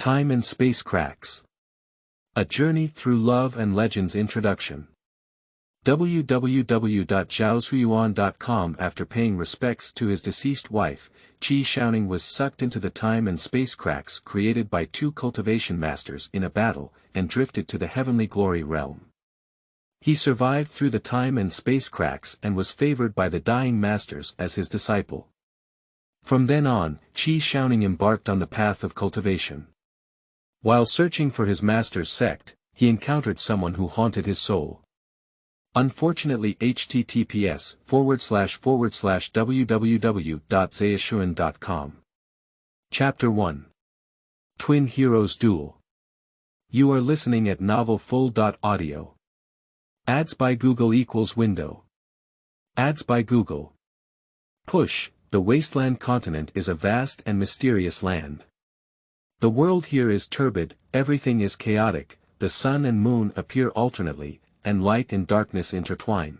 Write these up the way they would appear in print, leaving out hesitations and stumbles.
Time and Space Cracks. A Journey Through Love and Legends Introduction. www.zhaozuiyuan.com. After paying respects to his deceased wife, Qi Shaoning was sucked into the time and space cracks created by two cultivation masters in a battle, and drifted to the heavenly glory realm. He survived through the time and space cracks and was favored by the dying masters as his disciple. From then on, Qi Shaoning embarked on the path of cultivation. While searching for his master's sect, he encountered someone who haunted his soul. Unfortunately, https://www.zhaozuiyuan.com. Chapter 1. Twin Heroes Duel. You are listening at novelfull.audio. Ads by Google equals window. Ads by Google. Push. The wasteland continent is a vast and mysterious land. The world here is turbid, everything is chaotic, the sun and moon appear alternately, and light and darkness intertwine.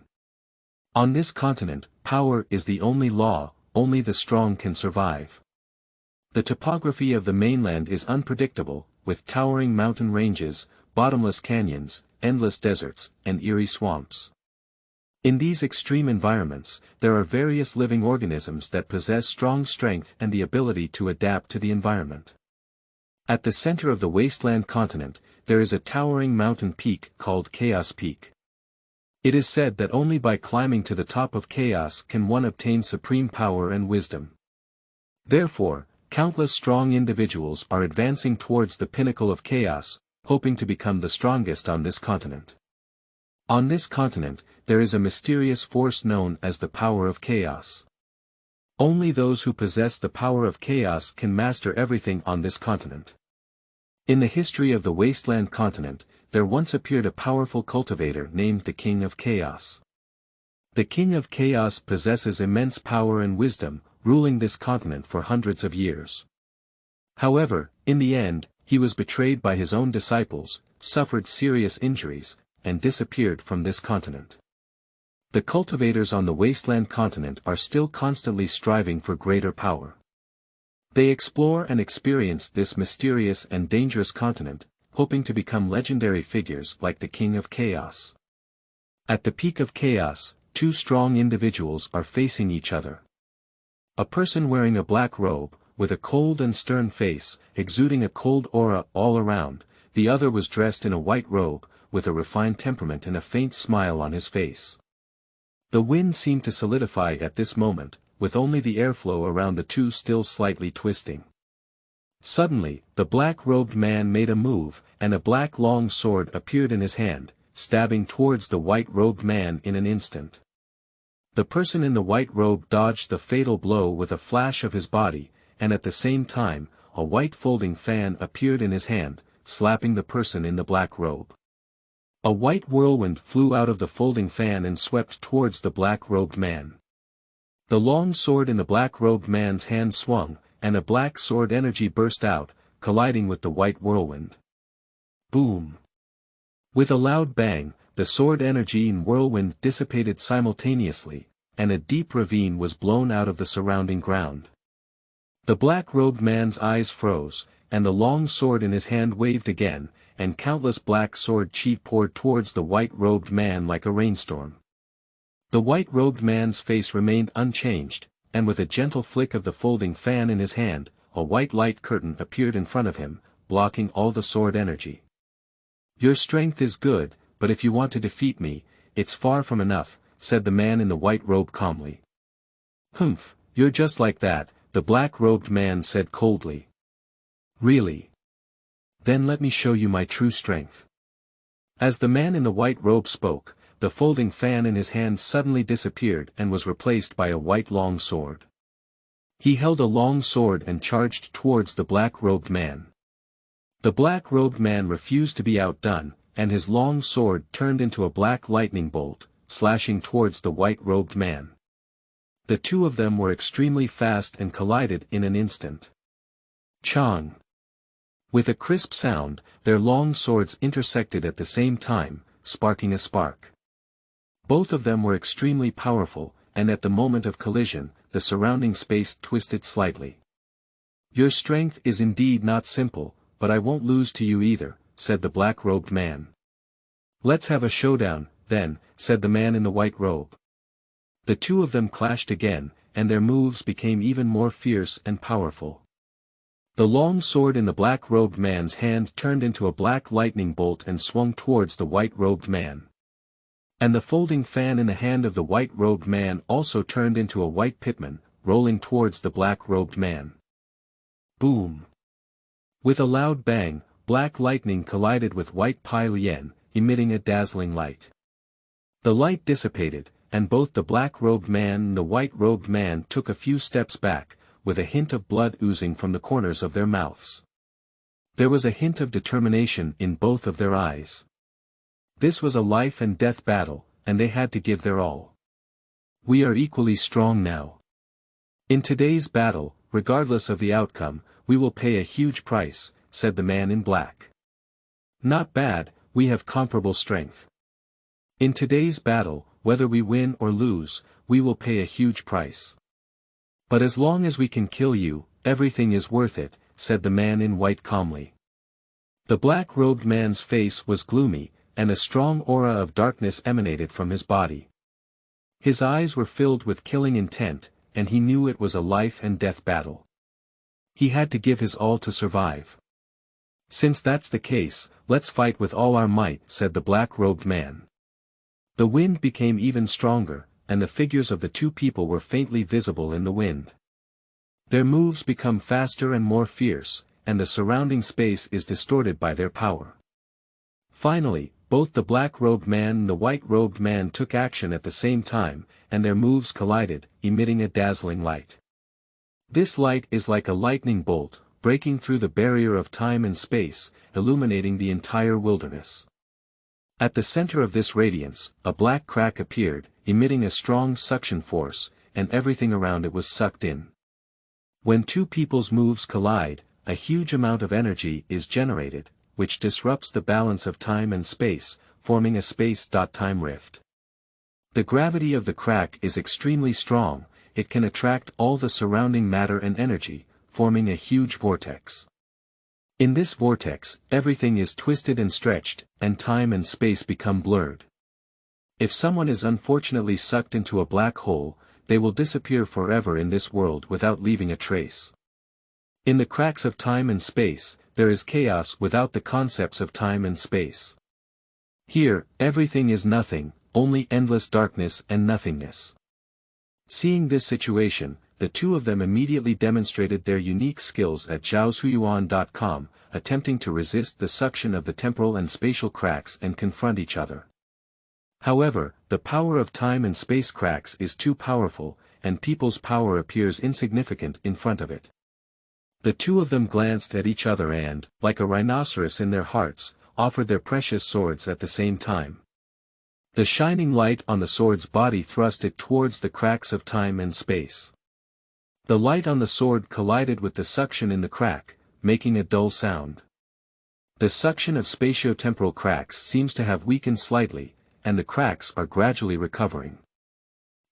On this continent, power is the only law, only the strong can survive. The topography of the mainland is unpredictable, with towering mountain ranges, bottomless canyons, endless deserts, and eerie swamps. In these extreme environments, there are various living organisms that possess strong strength and the ability to adapt to the environment. At the center of the wasteland continent, there is a towering mountain peak called Chaos Peak. It is said that only by climbing to the top of chaos can one obtain supreme power and wisdom. Therefore, countless strong individuals are advancing towards the pinnacle of chaos, hoping to become the strongest on this continent. On this continent, there is a mysterious force known as the power of chaos. Only those who possess the power of chaos can master everything on this continent. In the history of the wasteland continent, there once appeared a powerful cultivator named the King of Chaos. The King of Chaos possesses immense power and wisdom, ruling this continent for hundreds of years. However, in the end, he was betrayed by his own disciples, suffered serious injuries, and disappeared from this continent. The cultivators on the wasteland continent are still constantly striving for greater power. They explore and experience this mysterious and dangerous continent, hoping to become legendary figures like the King of Chaos. At the peak of chaos, two strong individuals are facing each other. A person wearing a black robe, with a cold and stern face, exuding a cold aura all around, the other was dressed in a white robe, with a refined temperament and a faint smile on his face. The wind seemed to solidify at this moment, with only the airflow around the two still slightly twisting. Suddenly, the black-robed man made a move, and a black long sword appeared in his hand, stabbing towards the white-robed man in an instant. The person in the white robe dodged the fatal blow with a flash of his body, and at the same time, a white folding fan appeared in his hand, slapping the person in the black robe. A white whirlwind flew out of the folding fan and swept towards the black-robed man. The long sword in the black-robed man's hand swung, and a black sword energy burst out, colliding with the white whirlwind. Boom! With a loud bang, the sword energy and whirlwind dissipated simultaneously, and a deep ravine was blown out of the surrounding ground. The black-robed man's eyes froze, and the long sword in his hand waved again, and countless black sword chi poured towards the white-robed man like a rainstorm. The white-robed man's face remained unchanged, and with a gentle flick of the folding fan in his hand, a white light curtain appeared in front of him, blocking all the sword energy. "Your strength is good, but if you want to defeat me, it's far from enough," said the man in the white robe calmly. "Humph, you're just like that," the black-robed man said coldly. "Really? Then let me show you my true strength." As the man in the white robe spoke, the folding fan in his hand suddenly disappeared and was replaced by a white long sword. He held a long sword and charged towards the black-robed man. The black-robed man refused to be outdone, and his long sword turned into a black lightning bolt, slashing towards the white-robed man. The two of them were extremely fast and collided in an instant. Chong! With a crisp sound, their long swords intersected at the same time, sparking a spark. Both of them were extremely powerful, and at the moment of collision, the surrounding space twisted slightly. "Your strength is indeed not simple, but I won't lose to you either," said the black-robed man. "Let's have a showdown, then," said the man in the white robe. The two of them clashed again, and their moves became even more fierce and powerful. The long sword in the black-robed man's hand turned into a black lightning bolt and swung towards the white-robed man. And the folding fan in the hand of the white-robed man also turned into a white pitman, rolling towards the black-robed man. Boom! With a loud bang, black lightning collided with white pai lian, emitting a dazzling light. The light dissipated, and both the black-robed man and the white-robed man took a few steps back, with a hint of blood oozing from the corners of their mouths. There was a hint of determination in both of their eyes. This was a life-and-death battle, and they had to give their all. "We are equally strong now. In today's battle, regardless of the outcome, we will pay a huge price," said the man in black. "Not bad, we have comparable strength. In today's battle, whether we win or lose, we will pay a huge price. But as long as we can kill you, everything is worth it," said the man in white calmly. The black-robed man's face was gloomy, and a strong aura of darkness emanated from his body. His eyes were filled with killing intent, and he knew it was a life-and-death battle. He had to give his all to survive. "Since that's the case, let's fight with all our might," said the black-robed man. The wind became even stronger, and the figures of the two people were faintly visible in the wind. Their moves become faster and more fierce, and the surrounding space is distorted by their power. Finally, both the black-robed man and the white-robed man took action at the same time, and their moves collided, emitting a dazzling light. This light is like a lightning bolt, breaking through the barrier of time and space, illuminating the entire wilderness. At the center of this radiance, a black crack appeared, emitting a strong suction force, and everything around it was sucked in. When two people's moves collide, a huge amount of energy is generated, which disrupts the balance of time and space, forming a space-time rift. The gravity of the crack is extremely strong, it can attract all the surrounding matter and energy, forming a huge vortex. In this vortex, everything is twisted and stretched, and time and space become blurred. If someone is unfortunately sucked into a black hole, they will disappear forever in this world without leaving a trace. In the cracks of time and space, there is chaos without the concepts of time and space. Here, everything is nothing, only endless darkness and nothingness. Seeing this situation, the two of them immediately demonstrated their unique skills at Zhaozuiyuan.com, attempting to resist the suction of the temporal and spatial cracks and confront each other. However, the power of time and space cracks is too powerful, and people's power appears insignificant in front of it. The two of them glanced at each other and, like a rhinoceros in their hearts, offered their precious swords at the same time. The shining light on the sword's body thrust it towards the cracks of time and space. The light on the sword collided with the suction in the crack, making a dull sound. The suction of spatio-temporal cracks seems to have weakened slightly, and the cracks are gradually recovering.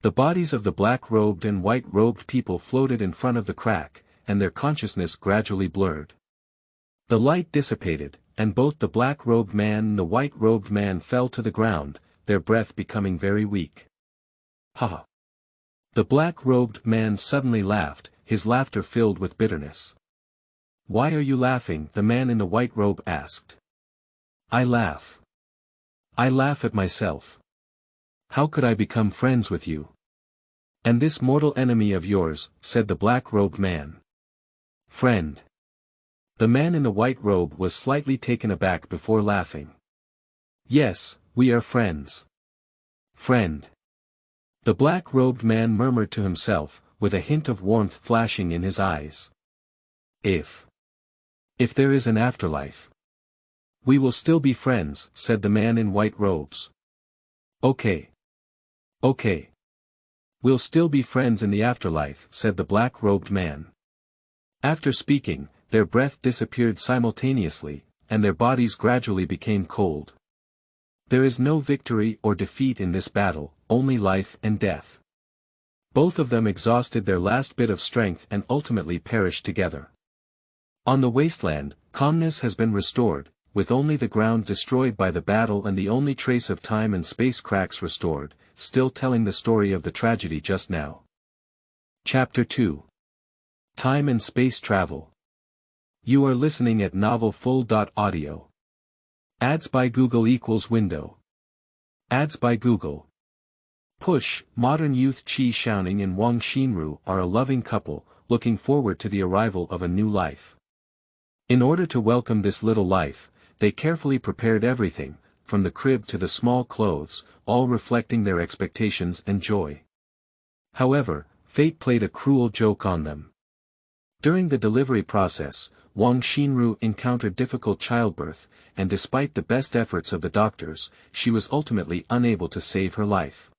The bodies of the black-robed and white-robed people floated in front of the crack, and their consciousness gradually blurred. The light dissipated, and both the black-robed man and the white-robed man fell to the ground, their breath becoming very weak. "Ha ha!" The black-robed man suddenly laughed, his laughter filled with bitterness. "Why are you laughing?" the man in the white robe asked. "I laugh. I laugh at myself. How could I become friends with you? And this mortal enemy of yours," said the black-robed man. "Friend." The man in the white robe was slightly taken aback before laughing. "Yes, we are friends. Friend." The black-robed man murmured to himself, with a hint of warmth flashing in his eyes. If there is an afterlife, we will still be friends," said the man in white robes. Okay. We'll still be friends in the afterlife," said the black-robed man. After speaking, their breath disappeared simultaneously, and their bodies gradually became cold. There is no victory or defeat in this battle, only life and death. Both of them exhausted their last bit of strength and ultimately perished together. On the wasteland, calmness has been restored, with only the ground destroyed by the battle and the only trace of time and space cracks restored, still telling the story of the tragedy just now. Chapter 2. Time and Space Travel. You are listening at novelfull.audio. Ads by Google equals window. Ads by Google. Push, modern youth Qi Xiaoning and Wang Xinru are a loving couple, looking forward to the arrival of a new life. In order to welcome this little life, they carefully prepared everything, from the crib to the small clothes, all reflecting their expectations and joy. However, fate played a cruel joke on them. During the delivery process, Wang Xinru encountered difficult childbirth, and despite the best efforts of the doctors, she was ultimately unable to save her life.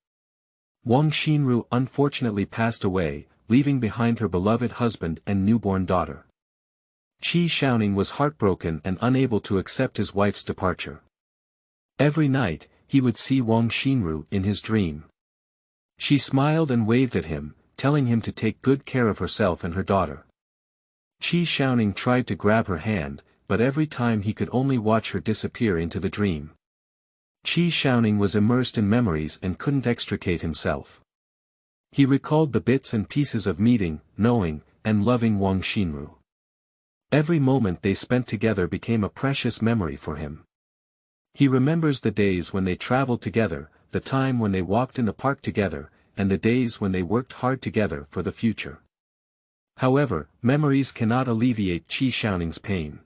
Wang Xinru unfortunately passed away, leaving behind her beloved husband and newborn daughter. Qi Xiaoning was heartbroken and unable to accept his wife's departure. Every night, he would see Wang Xinru in his dream. She smiled and waved at him, telling him to take good care of herself and her daughter. Qi Xiaoning tried to grab her hand, but every time he could only watch her disappear into the dream. Qi Xiaoning was immersed in memories and couldn't extricate himself. He recalled the bits and pieces of meeting, knowing, and loving Wang Xinru. Every moment they spent together became a precious memory for him. He remembers the days when they traveled together, the time when they walked in the park together, and the days when they worked hard together for the future. However, memories cannot alleviate Qi Xiaoning's pain.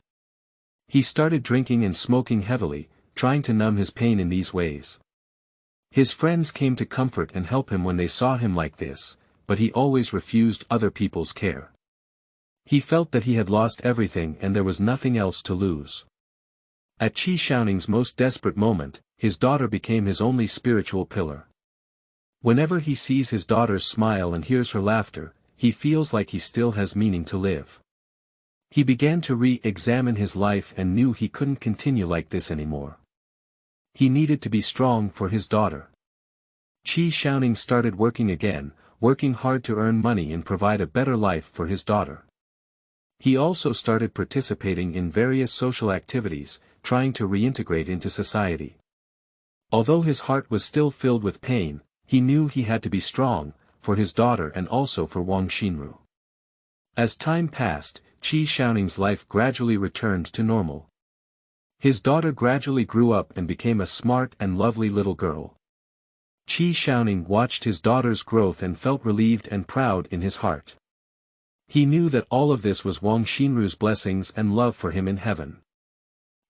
He started drinking and smoking heavily, trying to numb his pain in these ways. His friends came to comfort and help him when they saw him like this, but he always refused other people's care. He felt that he had lost everything and there was nothing else to lose. At Qi Xiaoning's most desperate moment, his daughter became his only spiritual pillar. Whenever he sees his daughter's smile and hears her laughter, he feels like he still has meaning to live. He began to re-examine his life and knew he couldn't continue like this anymore. He needed to be strong for his daughter. Qi Xiaoning started working again, working hard to earn money and provide a better life for his daughter. He also started participating in various social activities, trying to reintegrate into society. Although his heart was still filled with pain, he knew he had to be strong, for his daughter and also for Wang Xinru. As time passed, Qi Xiaoning's life gradually returned to normal. His daughter gradually grew up and became a smart and lovely little girl. Qi Xiaoning watched his daughter's growth and felt relieved and proud in his heart. He knew that all of this was Wang Xinru's blessings and love for him in heaven.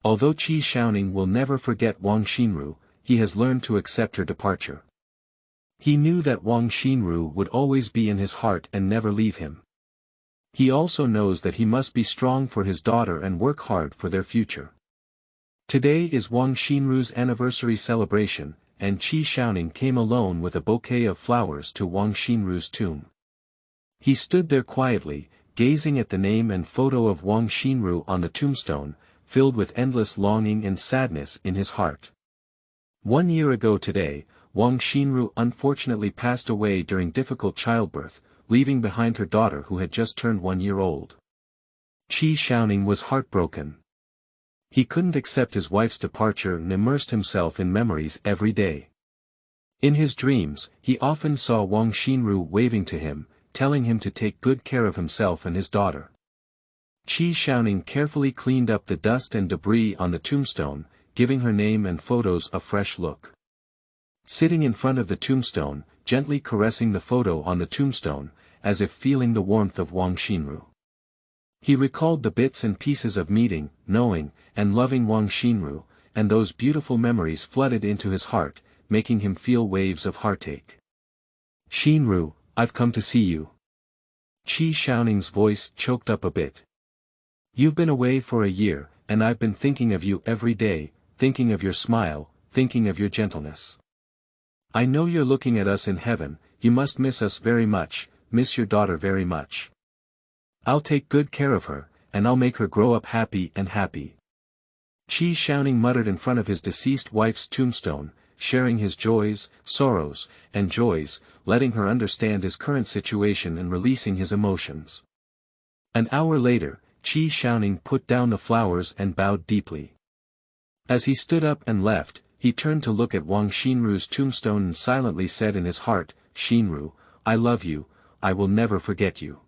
Although Qi Xiaoning will never forget Wang Xinru, he has learned to accept her departure. He knew that Wang Xinru would always be in his heart and never leave him. He also knows that he must be strong for his daughter and work hard for their future. Today is Wang Xinru's anniversary celebration, and Qi Xiaoning came alone with a bouquet of flowers to Wang Xinru's tomb. He stood there quietly, gazing at the name and photo of Wang Xinru on the tombstone, filled with endless longing and sadness in his heart. 1 year ago today, Wang Xinru unfortunately passed away during difficult childbirth, leaving behind her daughter who had just turned 1 year old. Qi Xiaoning was heartbroken. He couldn't accept his wife's departure and immersed himself in memories every day. In his dreams, he often saw Wang Xinru waving to him, telling him to take good care of himself and his daughter. Qi Xiaoning carefully cleaned up the dust and debris on the tombstone, giving her name and photos a fresh look. Sitting in front of the tombstone, gently caressing the photo on the tombstone, as if feeling the warmth of Wang Xinru. He recalled the bits and pieces of meeting, knowing, and loving Wang Xinru, and those beautiful memories flooded into his heart, making him feel waves of heartache. Xinru, I've come to see you. Qi Xiaoning's voice choked up a bit. You've been away for a year, and I've been thinking of you every day, thinking of your smile, thinking of your gentleness. I know you're looking at us in heaven, you must miss us very much, miss your daughter very much. I'll take good care of her, and I'll make her grow up happy and happy. Qi Xiaoning muttered in front of his deceased wife's tombstone, sharing his joys, sorrows, and joys, letting her understand his current situation and releasing his emotions. An hour later, Qi Xiaoning put down the flowers and bowed deeply. As he stood up and left, he turned to look at Wang Xinru's tombstone and silently said in his heart, "Xinru, I love you, I will never forget you."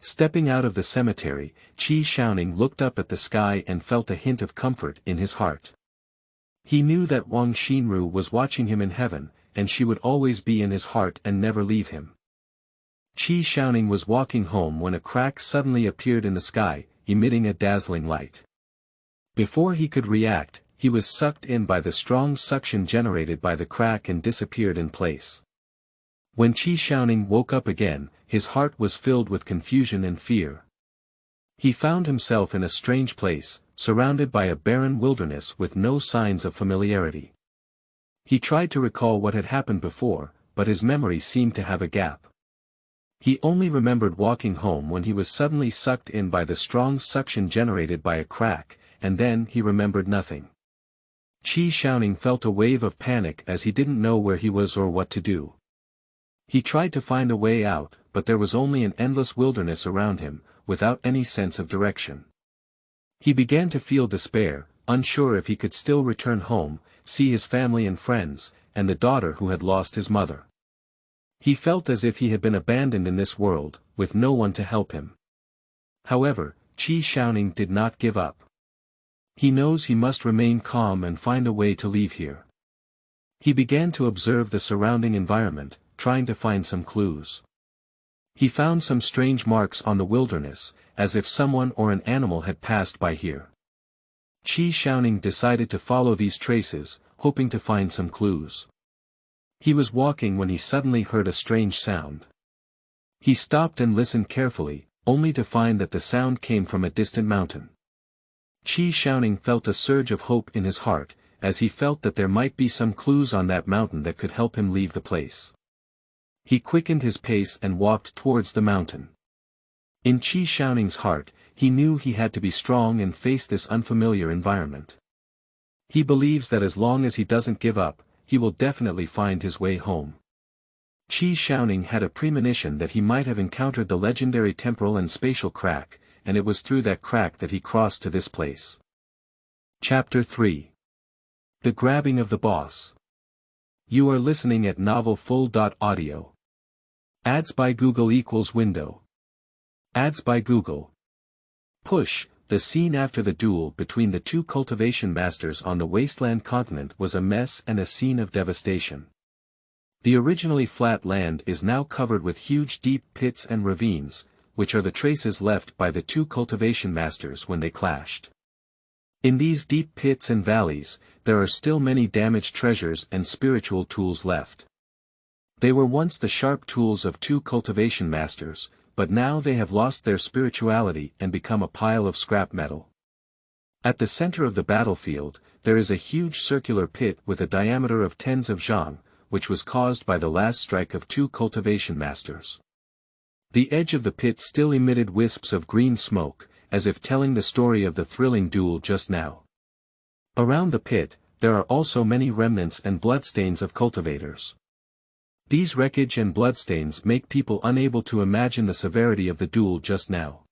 Stepping out of the cemetery, Qi Xiaoning looked up at the sky and felt a hint of comfort in his heart. He knew that Wang Xinru was watching him in heaven, and she would always be in his heart and never leave him. Qi Xiaoning was walking home when a crack suddenly appeared in the sky, emitting a dazzling light. Before he could react, he was sucked in by the strong suction generated by the crack and disappeared in place. When Qi Xiaoning woke up again, his heart was filled with confusion and fear. He found himself in a strange place, surrounded by a barren wilderness with no signs of familiarity. He tried to recall what had happened before, but his memory seemed to have a gap. He only remembered walking home when he was suddenly sucked in by the strong suction generated by a crack, and then he remembered nothing. Qi Xiaoning felt a wave of panic as he didn't know where he was or what to do. He tried to find a way out, but there was only an endless wilderness around him, without any sense of direction. He began to feel despair, unsure if he could still return home, see his family and friends, and the daughter who had lost his mother. He felt as if he had been abandoned in this world, with no one to help him. However, Qi Xiaoning did not give up. He knows he must remain calm and find a way to leave here. He began to observe the surrounding environment, trying to find some clues. He found some strange marks on the wilderness, as if someone or an animal had passed by here. Qi Xiaoning decided to follow these traces, hoping to find some clues. He was walking when he suddenly heard a strange sound. He stopped and listened carefully, only to find that the sound came from a distant mountain. Qi Xiaoning felt a surge of hope in his heart, as he felt that there might be some clues on that mountain that could help him leave the place. He quickened his pace and walked towards the mountain. In Qi Xiaoning's heart, he knew he had to be strong and face this unfamiliar environment. He believes that as long as he doesn't give up, he will definitely find his way home. Qi Xiaoning had a premonition that he might have encountered the legendary temporal and spatial crack, and it was through that crack that he crossed to this place. Chapter 3. The Grabbing of the Boss. You are listening at novelfull.audio. Ads by Google equals window. Ads by Google. Push. The scene after the duel between the two cultivation masters on the wasteland continent was a mess and a scene of devastation. The originally flat land is now covered with huge deep pits and ravines, which are the traces left by the two cultivation masters when they clashed. In these deep pits and valleys, there are still many damaged treasures and spiritual tools left. They were once the sharp tools of two cultivation masters, but now they have lost their spirituality and become a pile of scrap metal. At the center of the battlefield, there is a huge circular pit with a diameter of tens of zhang, which was caused by the last strike of two cultivation masters. The edge of the pit still emitted wisps of green smoke, as if telling the story of the thrilling duel just now. Around the pit, there are also many remnants and bloodstains of cultivators. These wreckage and bloodstains make people unable to imagine the severity of the duel just now.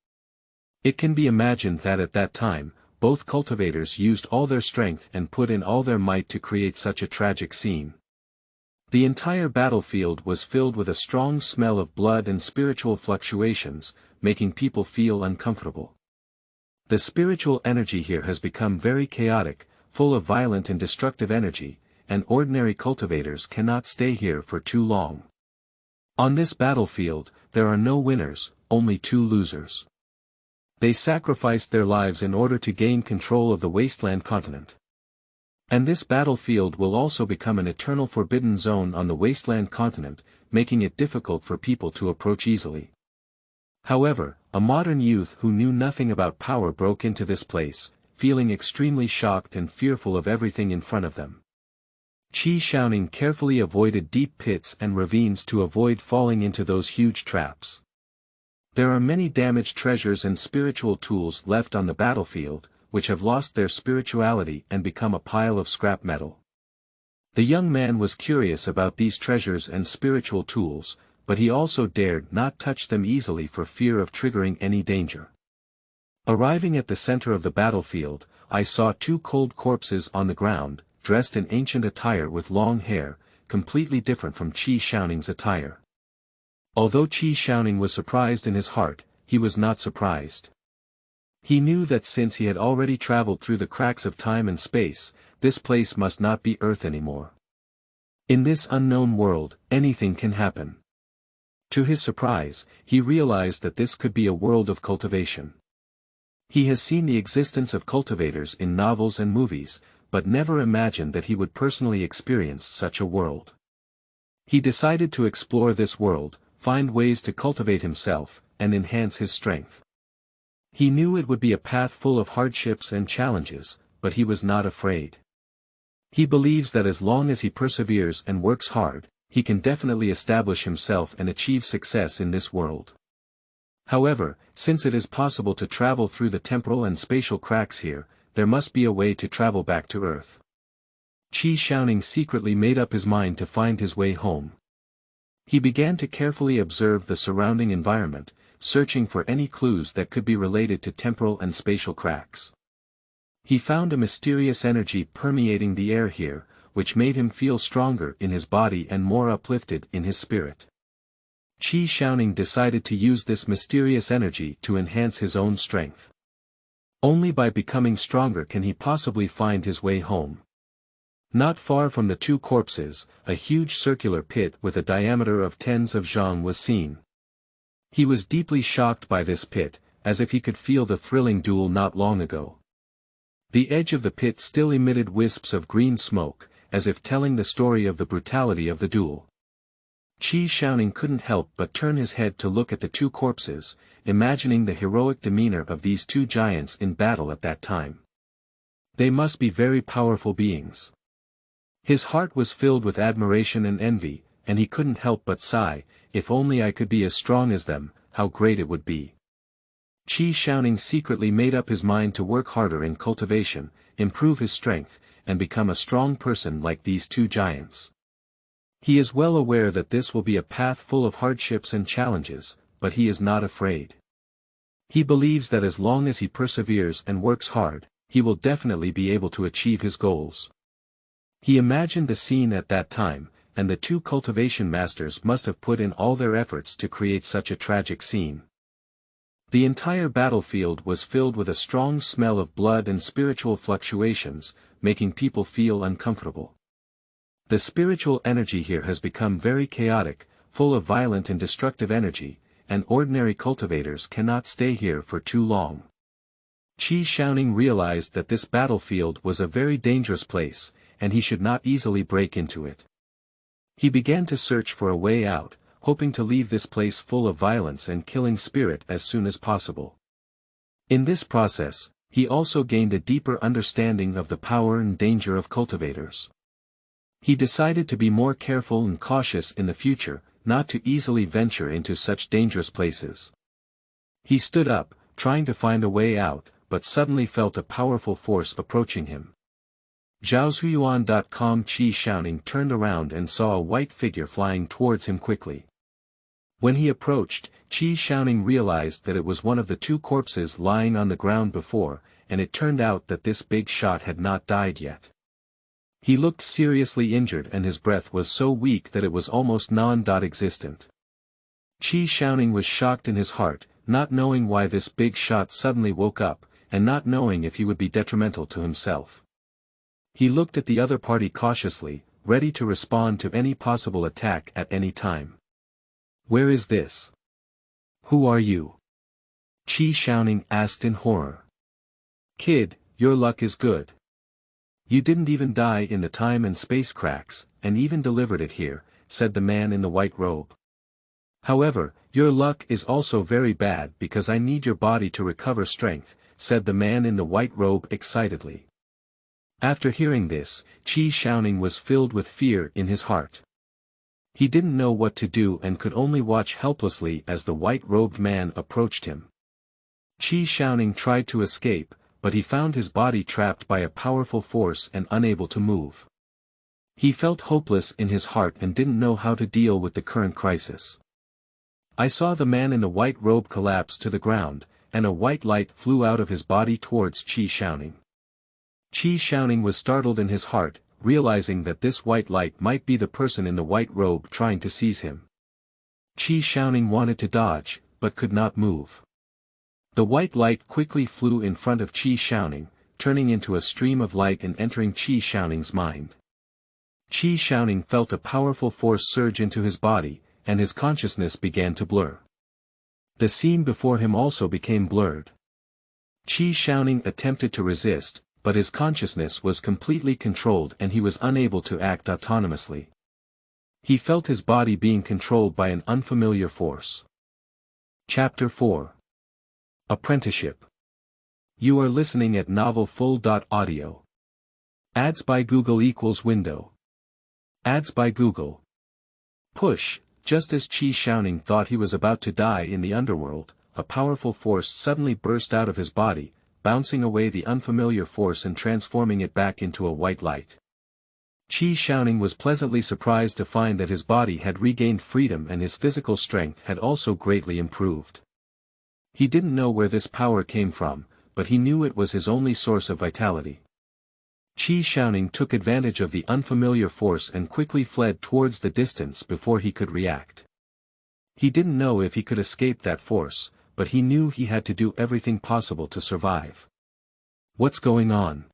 It can be imagined that at that time, both cultivators used all their strength and put in all their might to create such a tragic scene. The entire battlefield was filled with a strong smell of blood and spiritual fluctuations, making people feel uncomfortable. The spiritual energy here has become very chaotic, full of violent and destructive energy, and ordinary cultivators cannot stay here for too long. On this battlefield, there are no winners, only two losers. They sacrificed their lives in order to gain control of the wasteland continent. And this battlefield will also become an eternal forbidden zone on the wasteland continent, making it difficult for people to approach easily. However, a modern youth who knew nothing about power broke into this place, feeling extremely shocked and fearful of everything in front of them. Qi Xiaoning carefully avoided deep pits and ravines to avoid falling into those huge traps. There are many damaged treasures and spiritual tools left on the battlefield, which have lost their spirituality and become a pile of scrap metal. The young man was curious about these treasures and spiritual tools, but he also dared not touch them easily for fear of triggering any danger. Arriving at the center of the battlefield, I saw two cold corpses on the ground, dressed in ancient attire with long hair, completely different from Qi Xiaoning's attire. Although Qi Xiaoning was surprised in his heart, he was not surprised. He knew that since he had already traveled through the cracks of time and space, this place must not be Earth anymore. In this unknown world, anything can happen. To his surprise, he realized that this could be a world of cultivation. He has seen the existence of cultivators in novels and movies, but never imagined that he would personally experience such a world. He decided to explore this world, find ways to cultivate himself, and enhance his strength. He knew it would be a path full of hardships and challenges, but he was not afraid. He believes that as long as he perseveres and works hard, he can definitely establish himself and achieve success in this world. However, since it is possible to travel through the temporal and spatial cracks here, there must be a way to travel back to Earth. Qi Xiaoning secretly made up his mind to find his way home. He began to carefully observe the surrounding environment, searching for any clues that could be related to temporal and spatial cracks. He found a mysterious energy permeating the air here, which made him feel stronger in his body and more uplifted in his spirit. Qi Xiaoning decided to use this mysterious energy to enhance his own strength. Only by becoming stronger can he possibly find his way home. Not far from the two corpses, a huge circular pit with a diameter of tens of zhang was seen. He was deeply shocked by this pit, as if he could feel the thrilling duel not long ago. The edge of the pit still emitted wisps of green smoke, as if telling the story of the brutality of the duel. Qi Xiaoning couldn't help but turn his head to look at the two corpses, imagining the heroic demeanor of these two giants in battle at that time. They must be very powerful beings. His heart was filled with admiration and envy, and he couldn't help but sigh, if only I could be as strong as them, how great it would be. Qi Xiaoning secretly made up his mind to work harder in cultivation, improve his strength, and become a strong person like these two giants. He is well aware that this will be a path full of hardships and challenges, but he is not afraid. He believes that as long as he perseveres and works hard, he will definitely be able to achieve his goals. He imagined the scene at that time, and the two cultivation masters must have put in all their efforts to create such a tragic scene. The entire battlefield was filled with a strong smell of blood and spiritual fluctuations, making people feel uncomfortable. The spiritual energy here has become very chaotic, full of violent and destructive energy, and ordinary cultivators cannot stay here for too long. Qi Xiaoning realized that this battlefield was a very dangerous place, and he should not easily break into it. He began to search for a way out, hoping to leave this place full of violence and killing spirit as soon as possible. In this process, he also gained a deeper understanding of the power and danger of cultivators. He decided to be more careful and cautious in the future, not to easily venture into such dangerous places. He stood up, trying to find a way out, but suddenly felt a powerful force approaching him. Zhaozuiyuan.com Qi Xiaoning turned around and saw a white figure flying towards him quickly. When he approached, Qi Xiaoning realized that it was one of the two corpses lying on the ground before, and it turned out that this big shot had not died yet. He looked seriously injured and his breath was so weak that it was almost non-existent. Qi Xiaoning was shocked in his heart, not knowing why this big shot suddenly woke up, and not knowing if he would be detrimental to himself. He looked at the other party cautiously, ready to respond to any possible attack at any time. "Where is this? Who are you?" Qi Xiaoning asked in horror. "Kid, your luck is good. You didn't even die in the time and space cracks, and even delivered it here," said the man in the white robe. "However, your luck is also very bad because I need your body to recover strength," said the man in the white robe excitedly. After hearing this, Qi Xiaoning was filled with fear in his heart. He didn't know what to do and could only watch helplessly as the white-robed man approached him. Qi Xiaoning tried to escape, but he found his body trapped by a powerful force and unable to move. He felt hopeless in his heart and didn't know how to deal with the current crisis. I saw the man in the white robe collapse to the ground, and a white light flew out of his body towards Qi Xiaoning. Qi Xiaoning was startled in his heart, realizing that this white light might be the person in the white robe trying to seize him. Qi Xiaoning wanted to dodge, but could not move. The white light quickly flew in front of Qi Xiaoning, turning into a stream of light and entering Qi Xiaoning's mind. Qi Xiaoning felt a powerful force surge into his body, and his consciousness began to blur. The scene before him also became blurred. Qi Xiaoning attempted to resist, but his consciousness was completely controlled and he was unable to act autonomously. He felt his body being controlled by an unfamiliar force. Chapter 4. Apprenticeship. You are listening at novelfull.audio. Ads by Google equals window. Ads by Google. Push. Just as Qi Xiaoning thought he was about to die in the underworld, a powerful force suddenly burst out of his body, bouncing away the unfamiliar force and transforming it back into a white light. Qi Xiaoning was pleasantly surprised to find that his body had regained freedom and his physical strength had also greatly improved. He didn't know where this power came from, but he knew it was his only source of vitality. Qi Xiaoning took advantage of the unfamiliar force and quickly fled towards the distance before he could react. He didn't know if he could escape that force, but he knew he had to do everything possible to survive. What's going on?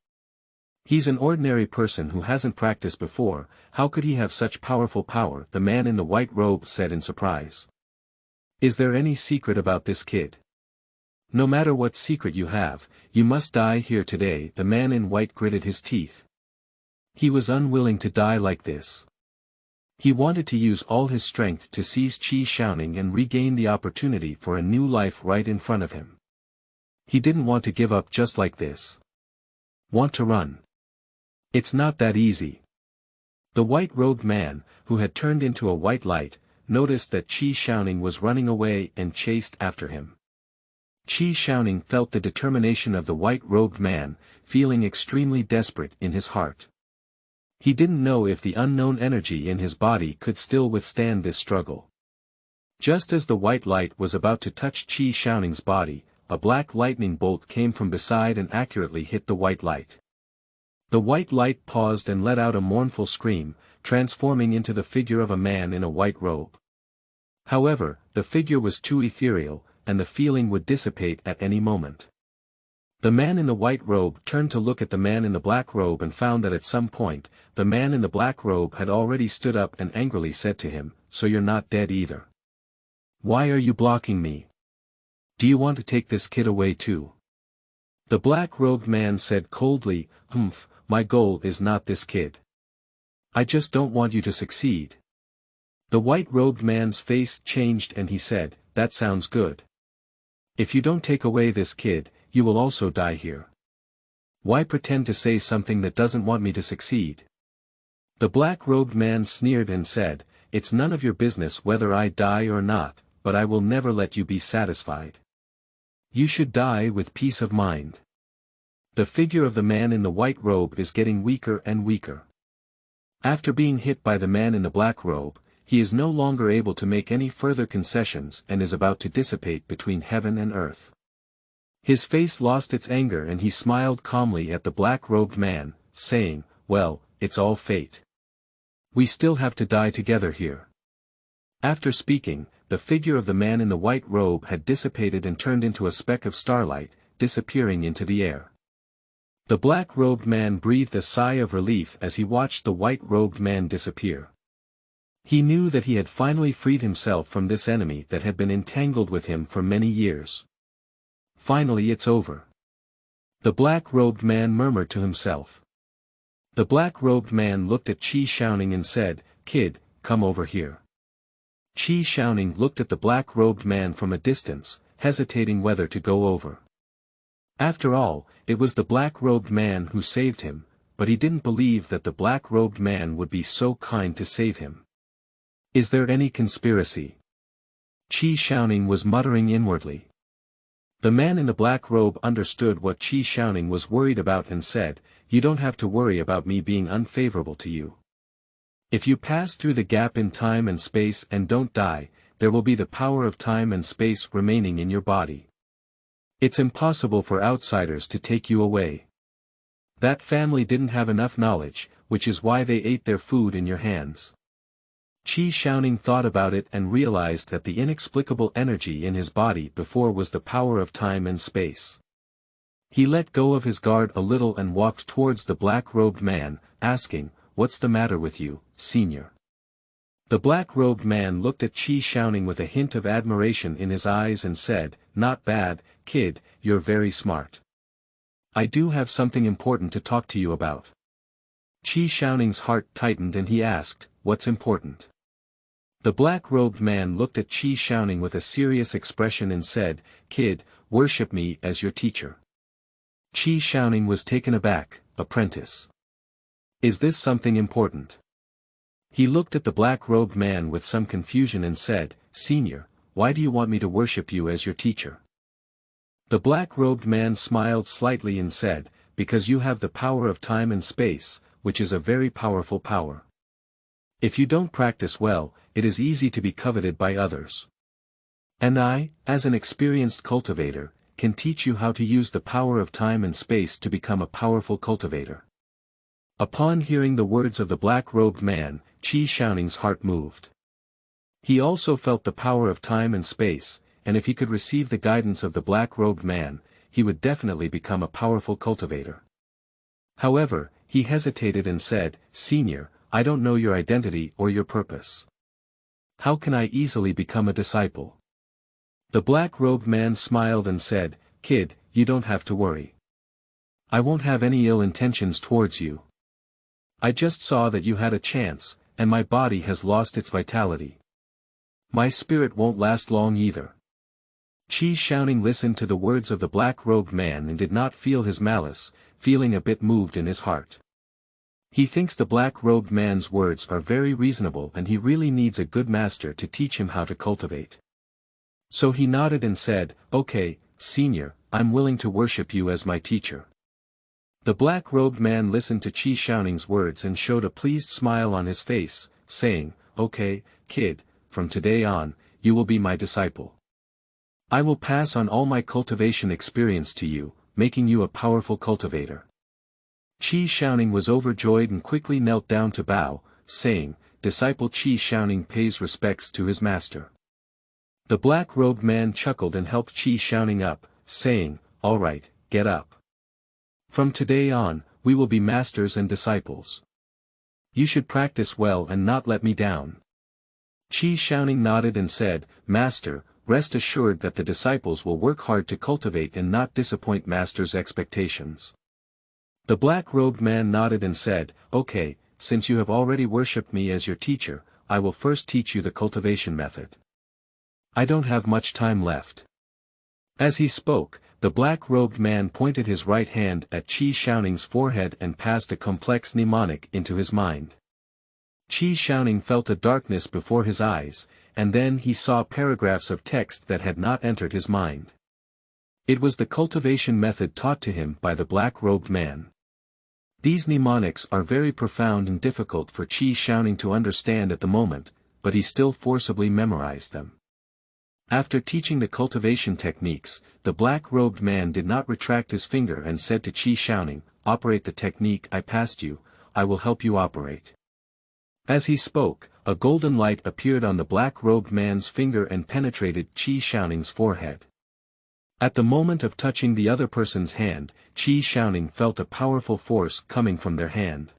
He's an ordinary person who hasn't practiced before, how could he have such powerful power? The man in the white robe said in surprise. Is there any secret about this kid? No matter what secret you have, you must die here today. The man in white gritted his teeth. He was unwilling to die like this. He wanted to use all his strength to seize Qi Xiaoning and regain the opportunity for a new life right in front of him. He didn't want to give up just like this. Want to run? It's not that easy. The white-robed man, who had turned into a white light, noticed that Qi Xiaoning was running away and chased after him. Qi Xiaoning felt the determination of the white-robed man, feeling extremely desperate in his heart. He didn't know if the unknown energy in his body could still withstand this struggle. Just as the white light was about to touch Qi Xiaoning's body, a black lightning bolt came from beside and accurately hit the white light. The white light paused and let out a mournful scream, transforming into the figure of a man in a white robe. However, the figure was too ethereal, and the feeling would dissipate at any moment. The man in the white robe turned to look at the man in the black robe and found that at some point, the man in the black robe had already stood up and angrily said to him, "So you're not dead either. Why are you blocking me? Do you want to take this kid away too?" The black-robed man said coldly, My goal is not this kid. I just don't want you to succeed." The white-robed man's face changed and he said, "That sounds good. If you don't take away this kid, you will also die here. Why pretend to say something that doesn't want me to succeed?" The black-robed man sneered and said, "It's none of your business whether I die or not, but I will never let you be satisfied. You should die with peace of mind." The figure of the man in the white robe is getting weaker and weaker. After being hit by the man in the black robe, he is no longer able to make any further concessions and is about to dissipate between heaven and earth. His face lost its anger and he smiled calmly at the black-robed man, saying, "Well, it's all fate. We still have to die together here." After speaking, the figure of the man in the white robe had dissipated and turned into a speck of starlight, disappearing into the air. The black-robed man breathed a sigh of relief as he watched the white-robed man disappear. He knew that he had finally freed himself from this enemy that had been entangled with him for many years. Finally it's over. The black-robed man murmured to himself. The black-robed man looked at Qi Xiaoning and said, "Kid, come over here." Qi Xiaoning looked at the black-robed man from a distance, hesitating whether to go over. After all, it was the black-robed man who saved him, but he didn't believe that the black-robed man would be so kind to save him. Is there any conspiracy? Qi Xiaoning was muttering inwardly. The man in the black robe understood what Qi Xiaoning was worried about and said, "You don't have to worry about me being unfavorable to you. If you pass through the gap in time and space and don't die, there will be the power of time and space remaining in your body. It's impossible for outsiders to take you away. That family didn't have enough knowledge, which is why they ate their food in your hands. Qi Xiaoning thought about it and realized that the inexplicable energy in his body before was the power of time and space. He let go of his guard a little and walked towards the black-robed man, asking, "What's the matter with you, senior?" The black-robed man looked at Qi Xiaoning with a hint of admiration in his eyes and said, "Not bad, kid, you're very smart. I do have something important to talk to you about." Qi Xiaoning's heart tightened and he asked, "What's important?" The black-robed man looked at Qi Xiaoning with a serious expression and said, "Kid, worship me as your teacher." Qi Xiaoning was taken aback. "Apprentice? Is this something important?" He looked at the black-robed man with some confusion and said, "Senior, why do you want me to worship you as your teacher?" The black-robed man smiled slightly and said, "Because you have the power of time and space, which is a very powerful power. If you don't practice well, it is easy to be coveted by others. And I, as an experienced cultivator, can teach you how to use the power of time and space to become a powerful cultivator." Upon hearing the words of the black-robed man, Qi Xiaoning's heart moved. He also felt the power of time and space, and if he could receive the guidance of the black-robed man, he would definitely become a powerful cultivator. However, he hesitated and said, "Senior, I don't know your identity or your purpose. How can I easily become a disciple?" The black-robed man smiled and said, "Kid, you don't have to worry. I won't have any ill intentions towards you. I just saw that you had a chance, and my body has lost its vitality. My spirit won't last long either." Qi Xiaoning listened to the words of the black-robed man and did not feel his malice, feeling a bit moved in his heart. He thinks the black-robed man's words are very reasonable and he really needs a good master to teach him how to cultivate. So he nodded and said, "Okay, senior, I'm willing to worship you as my teacher." The black-robed man listened to Qi Xiaoning's words and showed a pleased smile on his face, saying, "Okay, kid, from today on, you will be my disciple. I will pass on all my cultivation experience to you, making you a powerful cultivator." Qi Xiaoning was overjoyed and quickly knelt down to bow, saying, "Disciple Qi Xiaoning pays respects to his master." The black-robed man chuckled and helped Qi Xiaoning up, saying, "All right, get up. From today on, we will be masters and disciples. You should practice well and not let me down." Qi Xiaoning nodded and said, "Master, rest assured that the disciples will work hard to cultivate and not disappoint Master's expectations." The black-robed man nodded and said, "Okay, since you have already worshipped me as your teacher, I will first teach you the cultivation method. I don't have much time left." As he spoke, the black-robed man pointed his right hand at Qi Xiaoning's forehead and passed a complex mnemonic into his mind. Qi Xiaoning felt a darkness before his eyes, and then he saw paragraphs of text that had not entered his mind. It was the cultivation method taught to him by the black-robed man. These mnemonics are very profound and difficult for Qi Xiaoning to understand at the moment, but he still forcibly memorized them. After teaching the cultivation techniques, the black-robed man did not retract his finger and said to Qi Xiaoning, "Operate the technique I passed you, I will help you operate." As he spoke, a golden light appeared on the black-robed man's finger and penetrated Qi Xiaoning's forehead. At the moment of touching the other person's hand, Qi Xiaoning felt a powerful force coming from their hand.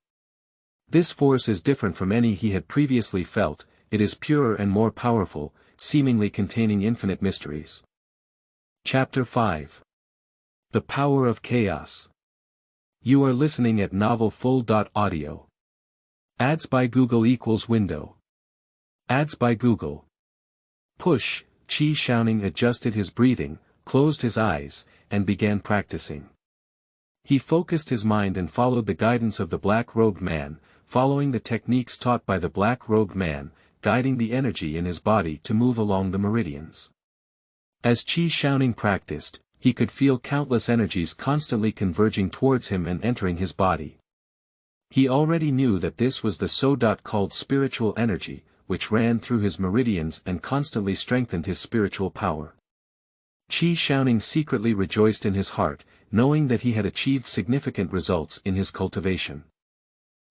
This force is different from any he had previously felt, it is purer and more powerful, seemingly containing infinite mysteries. Chapter 5. The Power of Chaos. You are listening at novelfull.audio. Ads by Google equals window. Ads by Google. Push. Qi Xiaoning adjusted his breathing, closed his eyes, and began practicing. He focused his mind and followed the guidance of the black-robed man, following the techniques taught by the black-robed man, guiding the energy in his body to move along the meridians. As Qi Xiaoning practiced, he could feel countless energies constantly converging towards him and entering his body. He already knew that this was the so-called spiritual energy, which ran through his meridians and constantly strengthened his spiritual power. Qi Xiaoning secretly rejoiced in his heart, knowing that he had achieved significant results in his cultivation.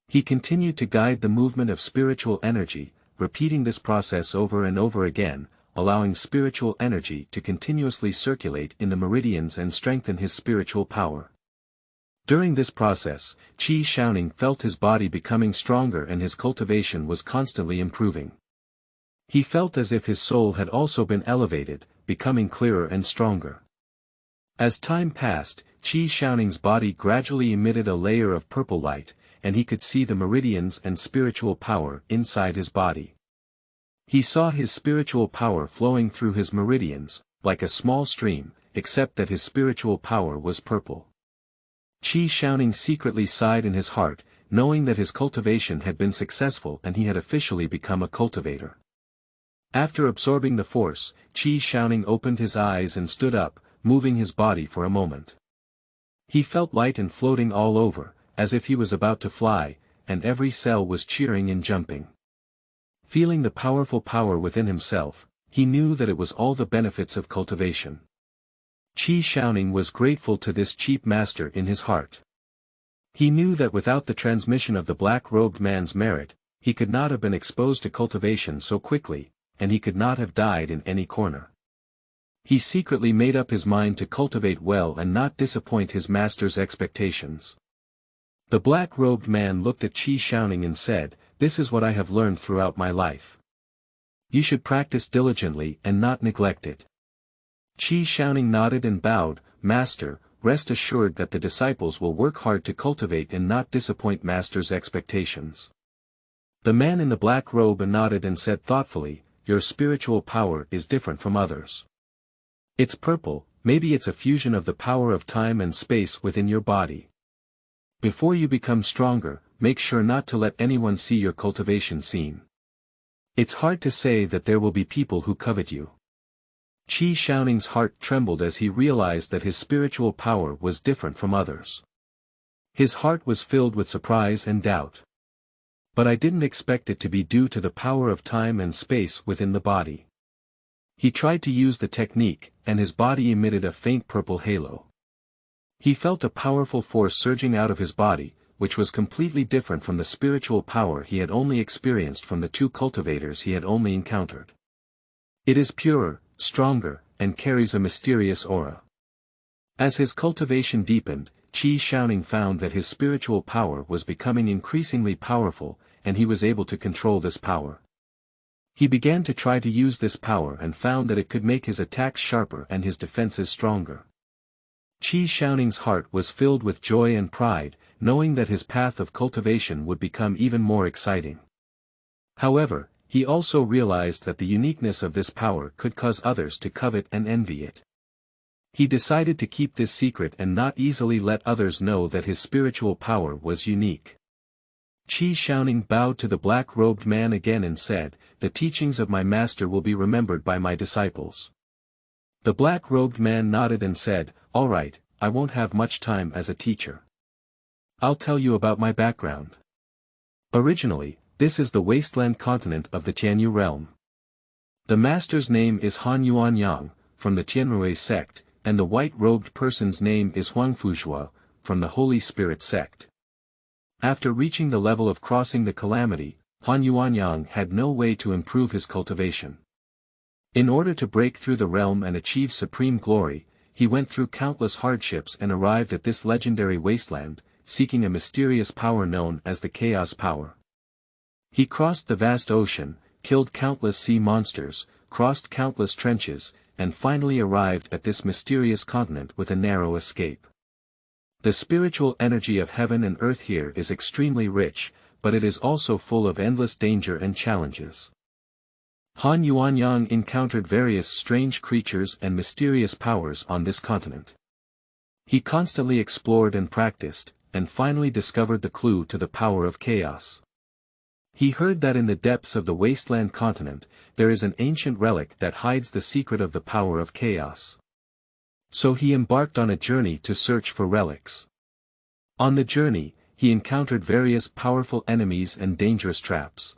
He continued to guide the movement of spiritual energy, repeating this process over and over again, allowing spiritual energy to continuously circulate in the meridians and strengthen his spiritual power. During this process, Qi Xiaoning felt his body becoming stronger and his cultivation was constantly improving. He felt as if his soul had also been elevated, becoming clearer and stronger. As time passed, Qi Xiaoning's body gradually emitted a layer of purple light, and he could see the meridians and spiritual power inside his body. He saw his spiritual power flowing through his meridians, like a small stream, except that his spiritual power was purple. Qi Xiaoning secretly sighed in his heart, knowing that his cultivation had been successful and he had officially become a cultivator. After absorbing the force, Qi Xiaoning opened his eyes and stood up, moving his body for a moment. He felt light and floating all over, as if he was about to fly, and every cell was cheering and jumping. Feeling the powerful power within himself, he knew that it was all the benefits of cultivation. Qi Xiaoning was grateful to this cheap master in his heart. He knew that without the transmission of the black-robed man's merit, he could not have been exposed to cultivation so quickly, and he could not have died in any corner. He secretly made up his mind to cultivate well and not disappoint his master's expectations. The black-robed man looked at Qi Xiaoning and said, "This is what I have learned throughout my life. You should practice diligently and not neglect it." Qi Xiaoning nodded and bowed, "Master, rest assured that the disciples will work hard to cultivate and not disappoint Master's expectations." The man in the black robe nodded and said thoughtfully, "Your spiritual power is different from others. It's purple, maybe it's a fusion of the power of time and space within your body. Before you become stronger, make sure not to let anyone see your cultivation scene. It's hard to say that there will be people who covet you." Qi Xiaoning's heart trembled as he realized that his spiritual power was different from others. His heart was filled with surprise and doubt. "But I didn't expect it to be due to the power of time and space within the body." He tried to use the technique, and his body emitted a faint purple halo. He felt a powerful force surging out of his body, which was completely different from the spiritual power he had only experienced from the two cultivators he had only encountered. It is purer, stronger, and carries a mysterious aura. As his cultivation deepened, Qi Xiaoning found that his spiritual power was becoming increasingly powerful, and he was able to control this power. He began to try to use this power and found that it could make his attacks sharper and his defenses stronger. Qi Xiaoning's heart was filled with joy and pride, knowing that his path of cultivation would become even more exciting. However, he also realized that the uniqueness of this power could cause others to covet and envy it. He decided to keep this secret and not easily let others know that his spiritual power was unique. Qi Xiaoning bowed to the black-robed man again and said, "The teachings of my master will be remembered by my disciples." The black-robed man nodded and said, "All right, I won't have much time as a teacher. I'll tell you about my background. Originally, this is the wasteland continent of the Tianyu realm. The master's name is Han Yuanyang, from the Tianrui sect, and the white-robed person's name is Huangfuzhua, from the Holy Spirit sect. After reaching the level of crossing the calamity, Han Yuanyang had no way to improve his cultivation. In order to break through the realm and achieve supreme glory, he went through countless hardships and arrived at this legendary wasteland, seeking a mysterious power known as the Chaos Power. He crossed the vast ocean, killed countless sea monsters, crossed countless trenches, and finally arrived at this mysterious continent with a narrow escape. The spiritual energy of heaven and earth here is extremely rich, but it is also full of endless danger and challenges. Han Yuanyang encountered various strange creatures and mysterious powers on this continent. He constantly explored and practiced, and finally discovered the clue to the power of chaos. He heard that in the depths of the wasteland continent, there is an ancient relic that hides the secret of the power of chaos. So he embarked on a journey to search for relics. On the journey, he encountered various powerful enemies and dangerous traps.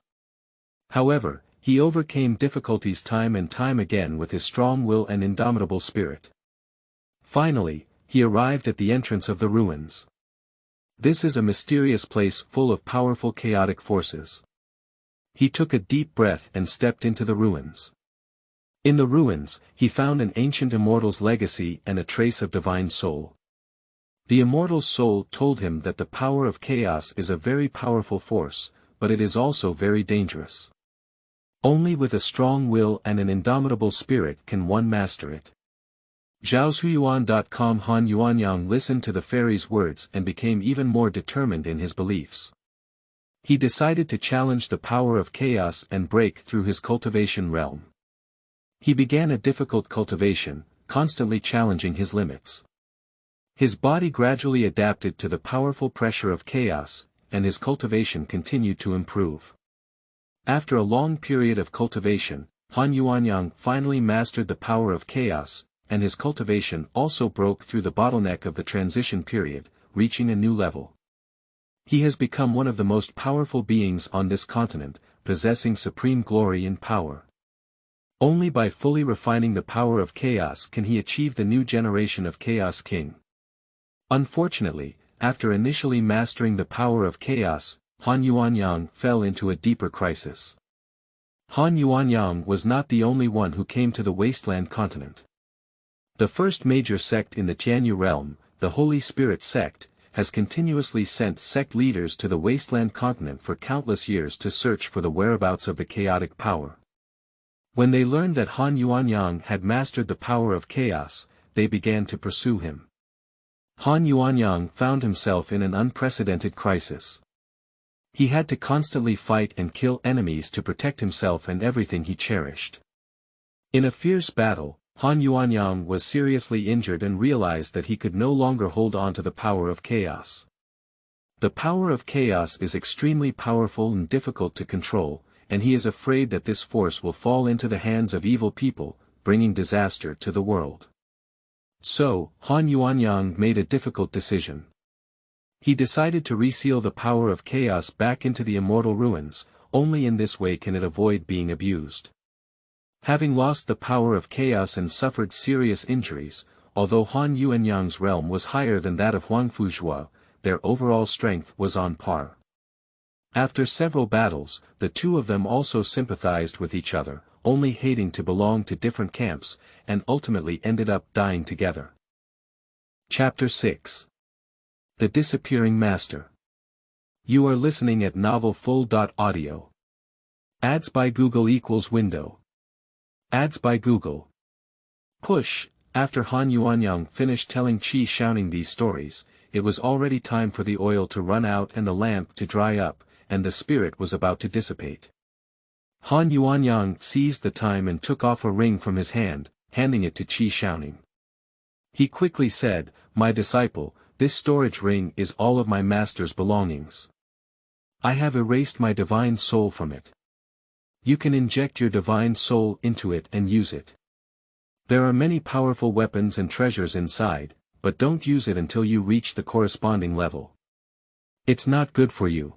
However, He overcame difficulties time and time again with his strong will and indomitable spirit. Finally, he arrived at the entrance of the ruins. This is a mysterious place full of powerful chaotic forces. He took a deep breath and stepped into the ruins. In the ruins, he found an ancient immortal's legacy and a trace of divine soul. The immortal's soul told him that the power of chaos is a very powerful force, but it is also very dangerous. Only with a strong will and an indomitable spirit can one master it. Zhaozuiyuan.com. Han Yuanyang listened to the fairy's words and became even more determined in his beliefs. He decided to challenge the power of chaos and break through his cultivation realm. He began a difficult cultivation, constantly challenging his limits. His body gradually adapted to the powerful pressure of chaos, and his cultivation continued to improve. After a long period of cultivation, Han Yuanyang finally mastered the power of chaos, and his cultivation also broke through the bottleneck of the transition period, reaching a new level. He has become one of the most powerful beings on this continent, possessing supreme glory and power. Only by fully refining the power of chaos can he achieve the new generation of Chaos King. Unfortunately, after initially mastering the power of chaos, Han Yuanyang fell into a deeper crisis. Han Yuanyang was not the only one who came to the wasteland continent. The first major sect in the Tianyu realm, the Holy Spirit sect, has continuously sent sect leaders to the wasteland continent for countless years to search for the whereabouts of the chaotic power. When they learned that Han Yuanyang had mastered the power of chaos, they began to pursue him. Han Yuanyang found himself in an unprecedented crisis. He had to constantly fight and kill enemies to protect himself and everything he cherished. In a fierce battle, Han Yuanyang was seriously injured and realized that he could no longer hold on to the power of chaos. The power of chaos is extremely powerful and difficult to control, and he is afraid that this force will fall into the hands of evil people, bringing disaster to the world. So, Han Yuanyang made a difficult decision. He decided to reseal the power of chaos back into the immortal ruins, only in this way can it avoid being abused. Having lost the power of chaos and suffered serious injuries, although Han Yuanyang's realm was higher than that of Huangfuzhua, their overall strength was on par. After several battles, the two of them also sympathized with each other, only hating to belong to different camps, and ultimately ended up dying together. Chapter 6. The Disappearing Master. You are listening at novelfull.audio. Ads by Google equals window. Ads by Google. Push. After Han Yuanyang finished telling Qi Xiaoning these stories, it was already time for the oil to run out and the lamp to dry up, and the spirit was about to dissipate. Han Yuanyang seized the time and took off a ring from his hand, handing it to Qi Xiaoning. He quickly said, "My disciple, this storage ring is all of my master's belongings. I have erased my divine soul from it. You can inject your divine soul into it and use it. There are many powerful weapons and treasures inside, but don't use it until you reach the corresponding level. It's not good for you."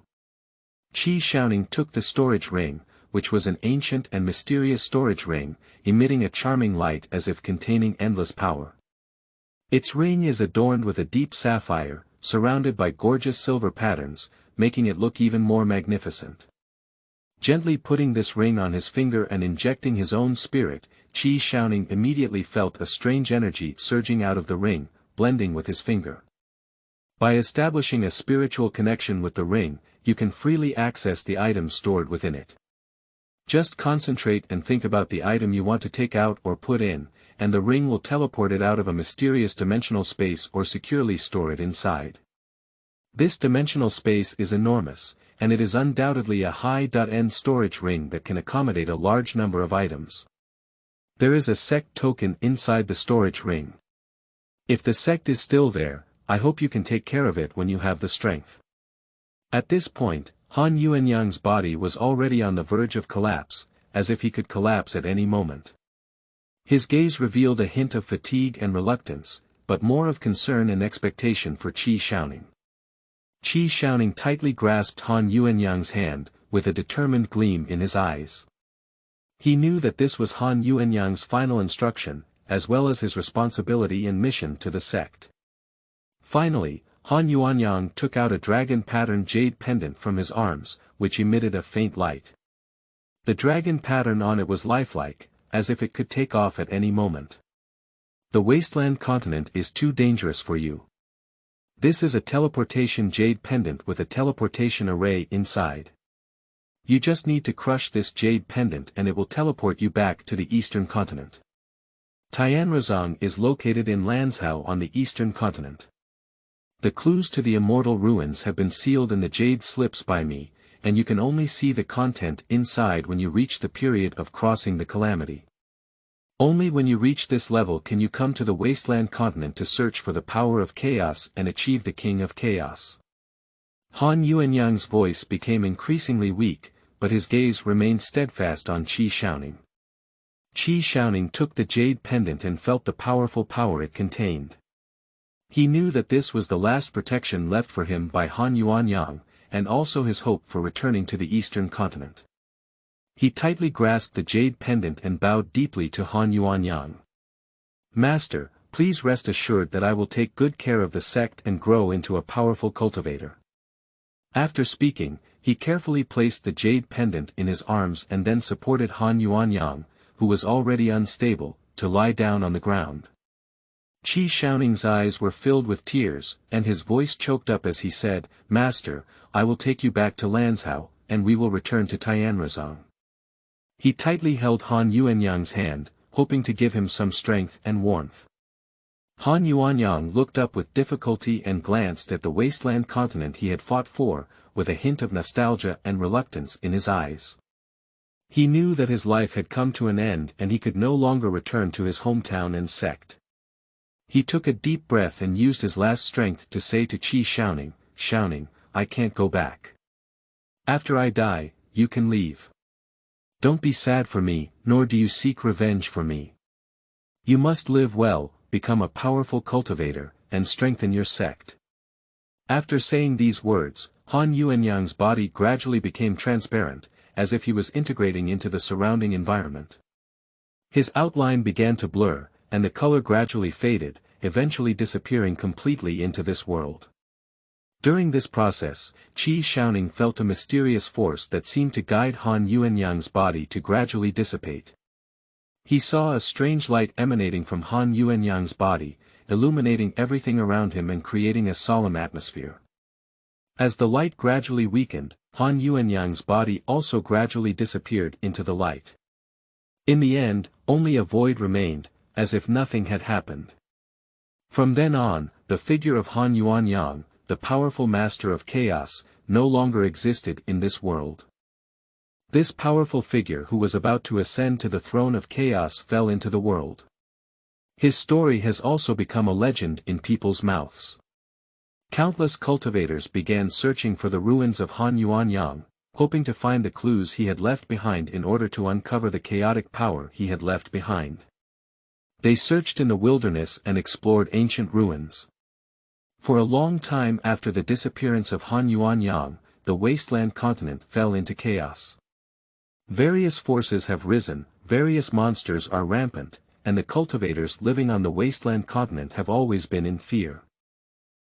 Qi Xiaoning took the storage ring, which was an ancient and mysterious storage ring, emitting a charming light as if containing endless power. Its ring is adorned with a deep sapphire, surrounded by gorgeous silver patterns, making it look even more magnificent. Gently putting this ring on his finger and injecting his own spirit, Qi Xiaoning immediately felt a strange energy surging out of the ring, blending with his finger. By establishing a spiritual connection with the ring, you can freely access the items stored within it. Just concentrate and think about the item you want to take out or put in, and the ring will teleport it out of a mysterious dimensional space or securely store it inside. This dimensional space is enormous, and it is undoubtedly a high-end storage ring that can accommodate a large number of items. There is a sect token inside the storage ring. If the sect is still there, I hope you can take care of it when you have the strength. At this point, Han Yuanyang's body was already on the verge of collapse, as if he could collapse at any moment. His gaze revealed a hint of fatigue and reluctance, but more of concern and expectation for Qi Xiaoning. Qi Xiaoning tightly grasped Han Yuanyang's hand, with a determined gleam in his eyes. He knew that this was Han Yuanyang's final instruction, as well as his responsibility and mission to the sect. Finally, Han Yuanyang took out a dragon-patterned jade pendant from his arms, which emitted a faint light. The dragon pattern on it was lifelike, as if it could take off at any moment. The wasteland continent is too dangerous for you. This is a teleportation jade pendant with a teleportation array inside. You just need to crush this jade pendant and it will teleport you back to the eastern continent. Tianrezong is located in Lanzhou on the eastern continent. The clues to the immortal ruins have been sealed in the jade slips by me, and you can only see the content inside when you reach the period of crossing the calamity. Only when you reach this level can you come to the wasteland continent to search for the power of chaos and achieve the king of chaos. Han Yuanyang's voice became increasingly weak, but his gaze remained steadfast on Qi Xiaoning. Qi Xiaoning took the jade pendant and felt the powerful power it contained. He knew that this was the last protection left for him by Han Yuanyang, and also his hope for returning to the eastern continent. He tightly grasped the jade pendant and bowed deeply to Han Yuanyang. Master, please rest assured that I will take good care of the sect and grow into a powerful cultivator. After speaking, he carefully placed the jade pendant in his arms and then supported Han Yuanyang, who was already unstable, to lie down on the ground. Qi Xiaoning's eyes were filled with tears, and his voice choked up as he said, Master, I will take you back to Lanzhou, and we will return to Tianrezong. He tightly held Han Yuanyang's hand, hoping to give him some strength and warmth. Han Yuanyang looked up with difficulty and glanced at the wasteland continent he had fought for, with a hint of nostalgia and reluctance in his eyes. He knew that his life had come to an end and he could no longer return to his hometown and sect. He took a deep breath and used his last strength to say to Qi Xiaoning, Xiaoning, I can't go back. After I die, you can leave. Don't be sad for me, nor do you seek revenge for me. You must live well, become a powerful cultivator, and strengthen your sect. After saying these words, Han Yuanyang's body gradually became transparent, as if he was integrating into the surrounding environment. His outline began to blur, and the color gradually faded, eventually disappearing completely into this world. During this process, Qi Xiaoning felt a mysterious force that seemed to guide Han Yuanyang's body to gradually dissipate. He saw a strange light emanating from Han Yuanyang's body, illuminating everything around him and creating a solemn atmosphere. As the light gradually weakened, Han Yuanyang's body also gradually disappeared into the light. In the end, only a void remained, as if nothing had happened. From then on, the figure of Han Yuanyang, the powerful master of chaos, no longer existed in this world. This powerful figure who was about to ascend to the throne of chaos fell into the world. His story has also become a legend in people's mouths. Countless cultivators began searching for the ruins of Han Yuanyang, hoping to find the clues he had left behind in order to uncover the chaotic power he had left behind. They searched in the wilderness and explored ancient ruins. For a long time after the disappearance of Han Yuanyang, the wasteland continent fell into chaos. Various forces have risen, various monsters are rampant, and the cultivators living on the wasteland continent have always been in fear.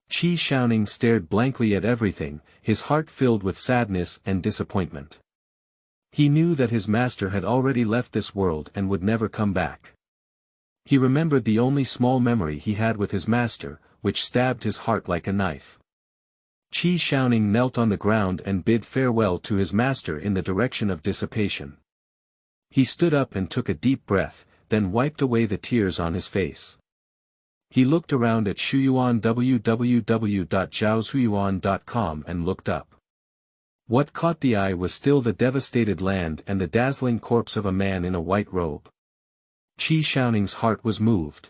Qi Xiaoning stared blankly at everything, his heart filled with sadness and disappointment. He knew that his master had already left this world and would never come back. He remembered the only small memory he had with his master, which stabbed his heart like a knife. Qi Xiaoning knelt on the ground and bid farewell to his master in the direction of dissipation. He stood up and took a deep breath, then wiped away the tears on his face. He looked around at Shuyuan www.zhaoshuyuan.com and looked up. What caught the eye was still the devastated land and the dazzling corpse of a man in a white robe. Qi Xiaoning's heart was moved.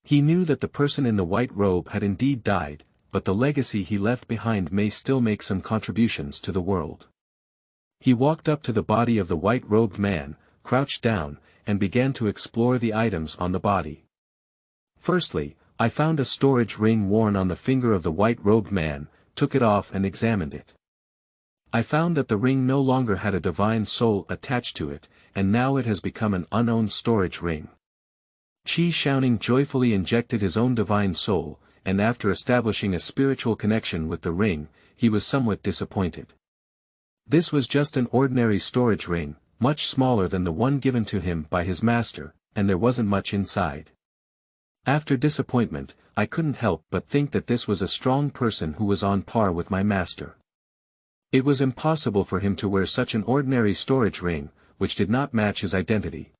He knew that the person in the white robe had indeed died, but the legacy he left behind may still make some contributions to the world. He walked up to the body of the white-robed man, crouched down, and began to explore the items on the body. Firstly, I found a storage ring worn on the finger of the white-robed man, took it off and examined it. I found that the ring no longer had a divine soul attached to it, and now it has become an unowned storage ring. Qi Xiaoning joyfully injected his own divine soul, and after establishing a spiritual connection with the ring, he was somewhat disappointed. This was just an ordinary storage ring, much smaller than the one given to him by his master, and there wasn't much inside. After disappointment, I couldn't help but think that this was a strong person who was on par with my master. It was impossible for him to wear such an ordinary storage ring, which did not match his identity.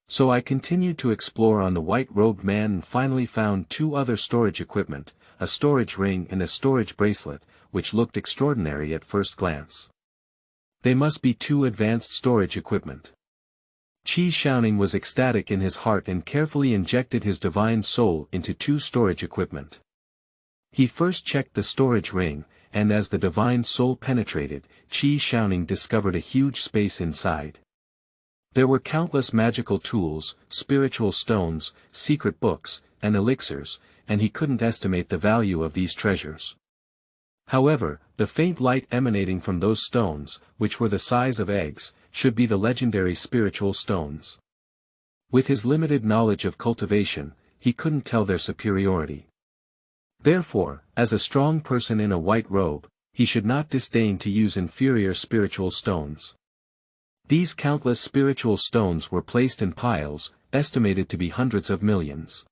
So I continued to explore on the white-robed man and finally found two other storage equipment, a storage ring and a storage bracelet, which looked extraordinary at first glance. They must be two advanced storage equipment. Qi Xiaoning was ecstatic in his heart and carefully injected his divine soul into two storage equipment. He first checked the storage ring, and as the divine soul penetrated, Qi Xiaoning discovered a huge space inside. There were countless magical tools, spiritual stones, secret books, and elixirs, and he couldn't estimate the value of these treasures. However, the faint light emanating from those stones, which were the size of eggs, should be the legendary spiritual stones. With his limited knowledge of cultivation, he couldn't tell their superiority. Therefore, as a strong person in a white robe, he should not disdain to use inferior spiritual stones. These countless spiritual stones were placed in piles, estimated to be hundreds of millions.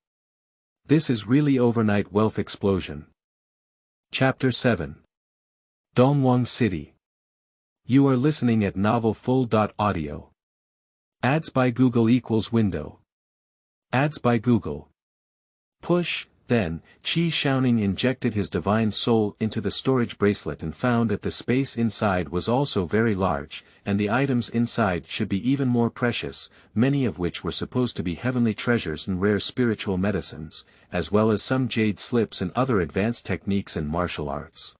This is really overnight wealth explosion. Chapter 7. Dongwang City. You are listening at novelfull.audio. Ads by Google equals window. Ads by Google. Push. Then, Qi Xiaoning injected his divine soul into the storage bracelet and found that the space inside was also very large, and the items inside should be even more precious, many of which were supposed to be heavenly treasures and rare spiritual medicines, as well as some jade slips and other advanced techniques and martial arts.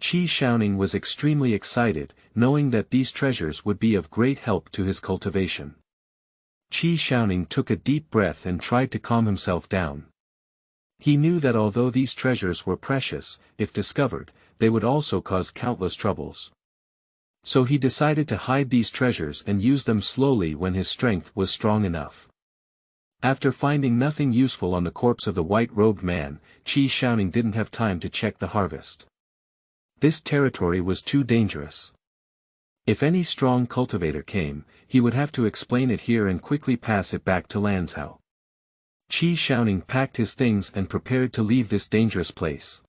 Qi Xiaoning was extremely excited, knowing that these treasures would be of great help to his cultivation. Qi Xiaoning took a deep breath and tried to calm himself down. He knew that although these treasures were precious, if discovered, they would also cause countless troubles. So he decided to hide these treasures and use them slowly when his strength was strong enough. After finding nothing useful on the corpse of the white-robed man, Qi Xiaoning didn't have time to check the harvest. This territory was too dangerous. If any strong cultivator came, he would have to explain it here and quickly pass it back to Yuezhou. Qi Xiaoning packed his things and prepared to leave this dangerous place.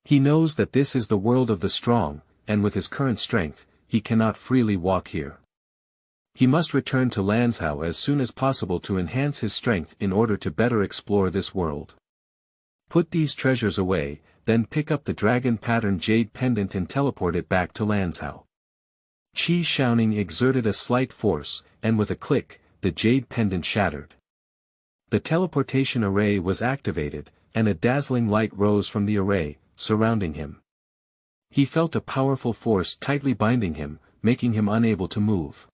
He knows that this is the world of the strong, and with his current strength, he cannot freely walk here. He must return to Yuezhou as soon as possible to enhance his strength in order to better explore this world. Put these treasures away, then pick up the dragon-patterned jade pendant and teleport it back to Yuezhou. Qi Xiaoning exerted a slight force, and with a click, the jade pendant shattered. The teleportation array was activated, and a dazzling light rose from the array, surrounding him. He felt a powerful force tightly binding him, making him unable to move.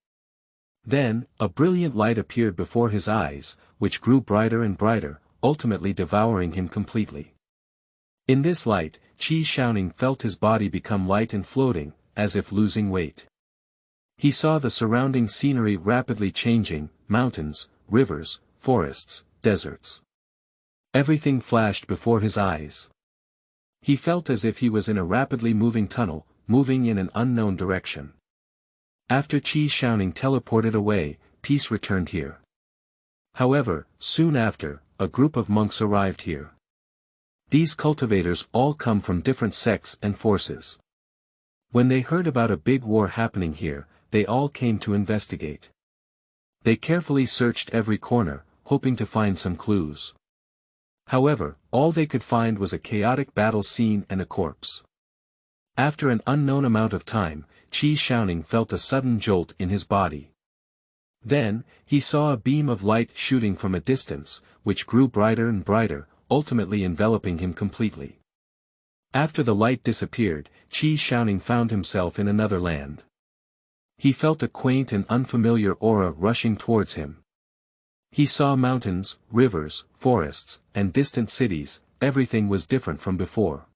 Then, a brilliant light appeared before his eyes, which grew brighter and brighter, ultimately devouring him completely. In this light, Qi Xiaoning felt his body become light and floating, as if losing weight. He saw the surrounding scenery rapidly changing, mountains, rivers, forests, deserts. Everything flashed before his eyes. He felt as if he was in a rapidly moving tunnel, moving in an unknown direction. After Qi Xiaoning teleported away, peace returned here. However, soon after, a group of monks arrived here. These cultivators all come from different sects and forces. When they heard about a big war happening here, they all came to investigate. They carefully searched every corner, hoping to find some clues. However, all they could find was a chaotic battle scene and a corpse. After an unknown amount of time, Qi Xiaoning felt a sudden jolt in his body. Then, he saw a beam of light shooting from a distance, which grew brighter and brighter, ultimately enveloping him completely. After the light disappeared, Qi Xiaoning found himself in another land. He felt a quaint and unfamiliar aura rushing towards him. He saw mountains, rivers, forests, and distant cities. Everything was different from before.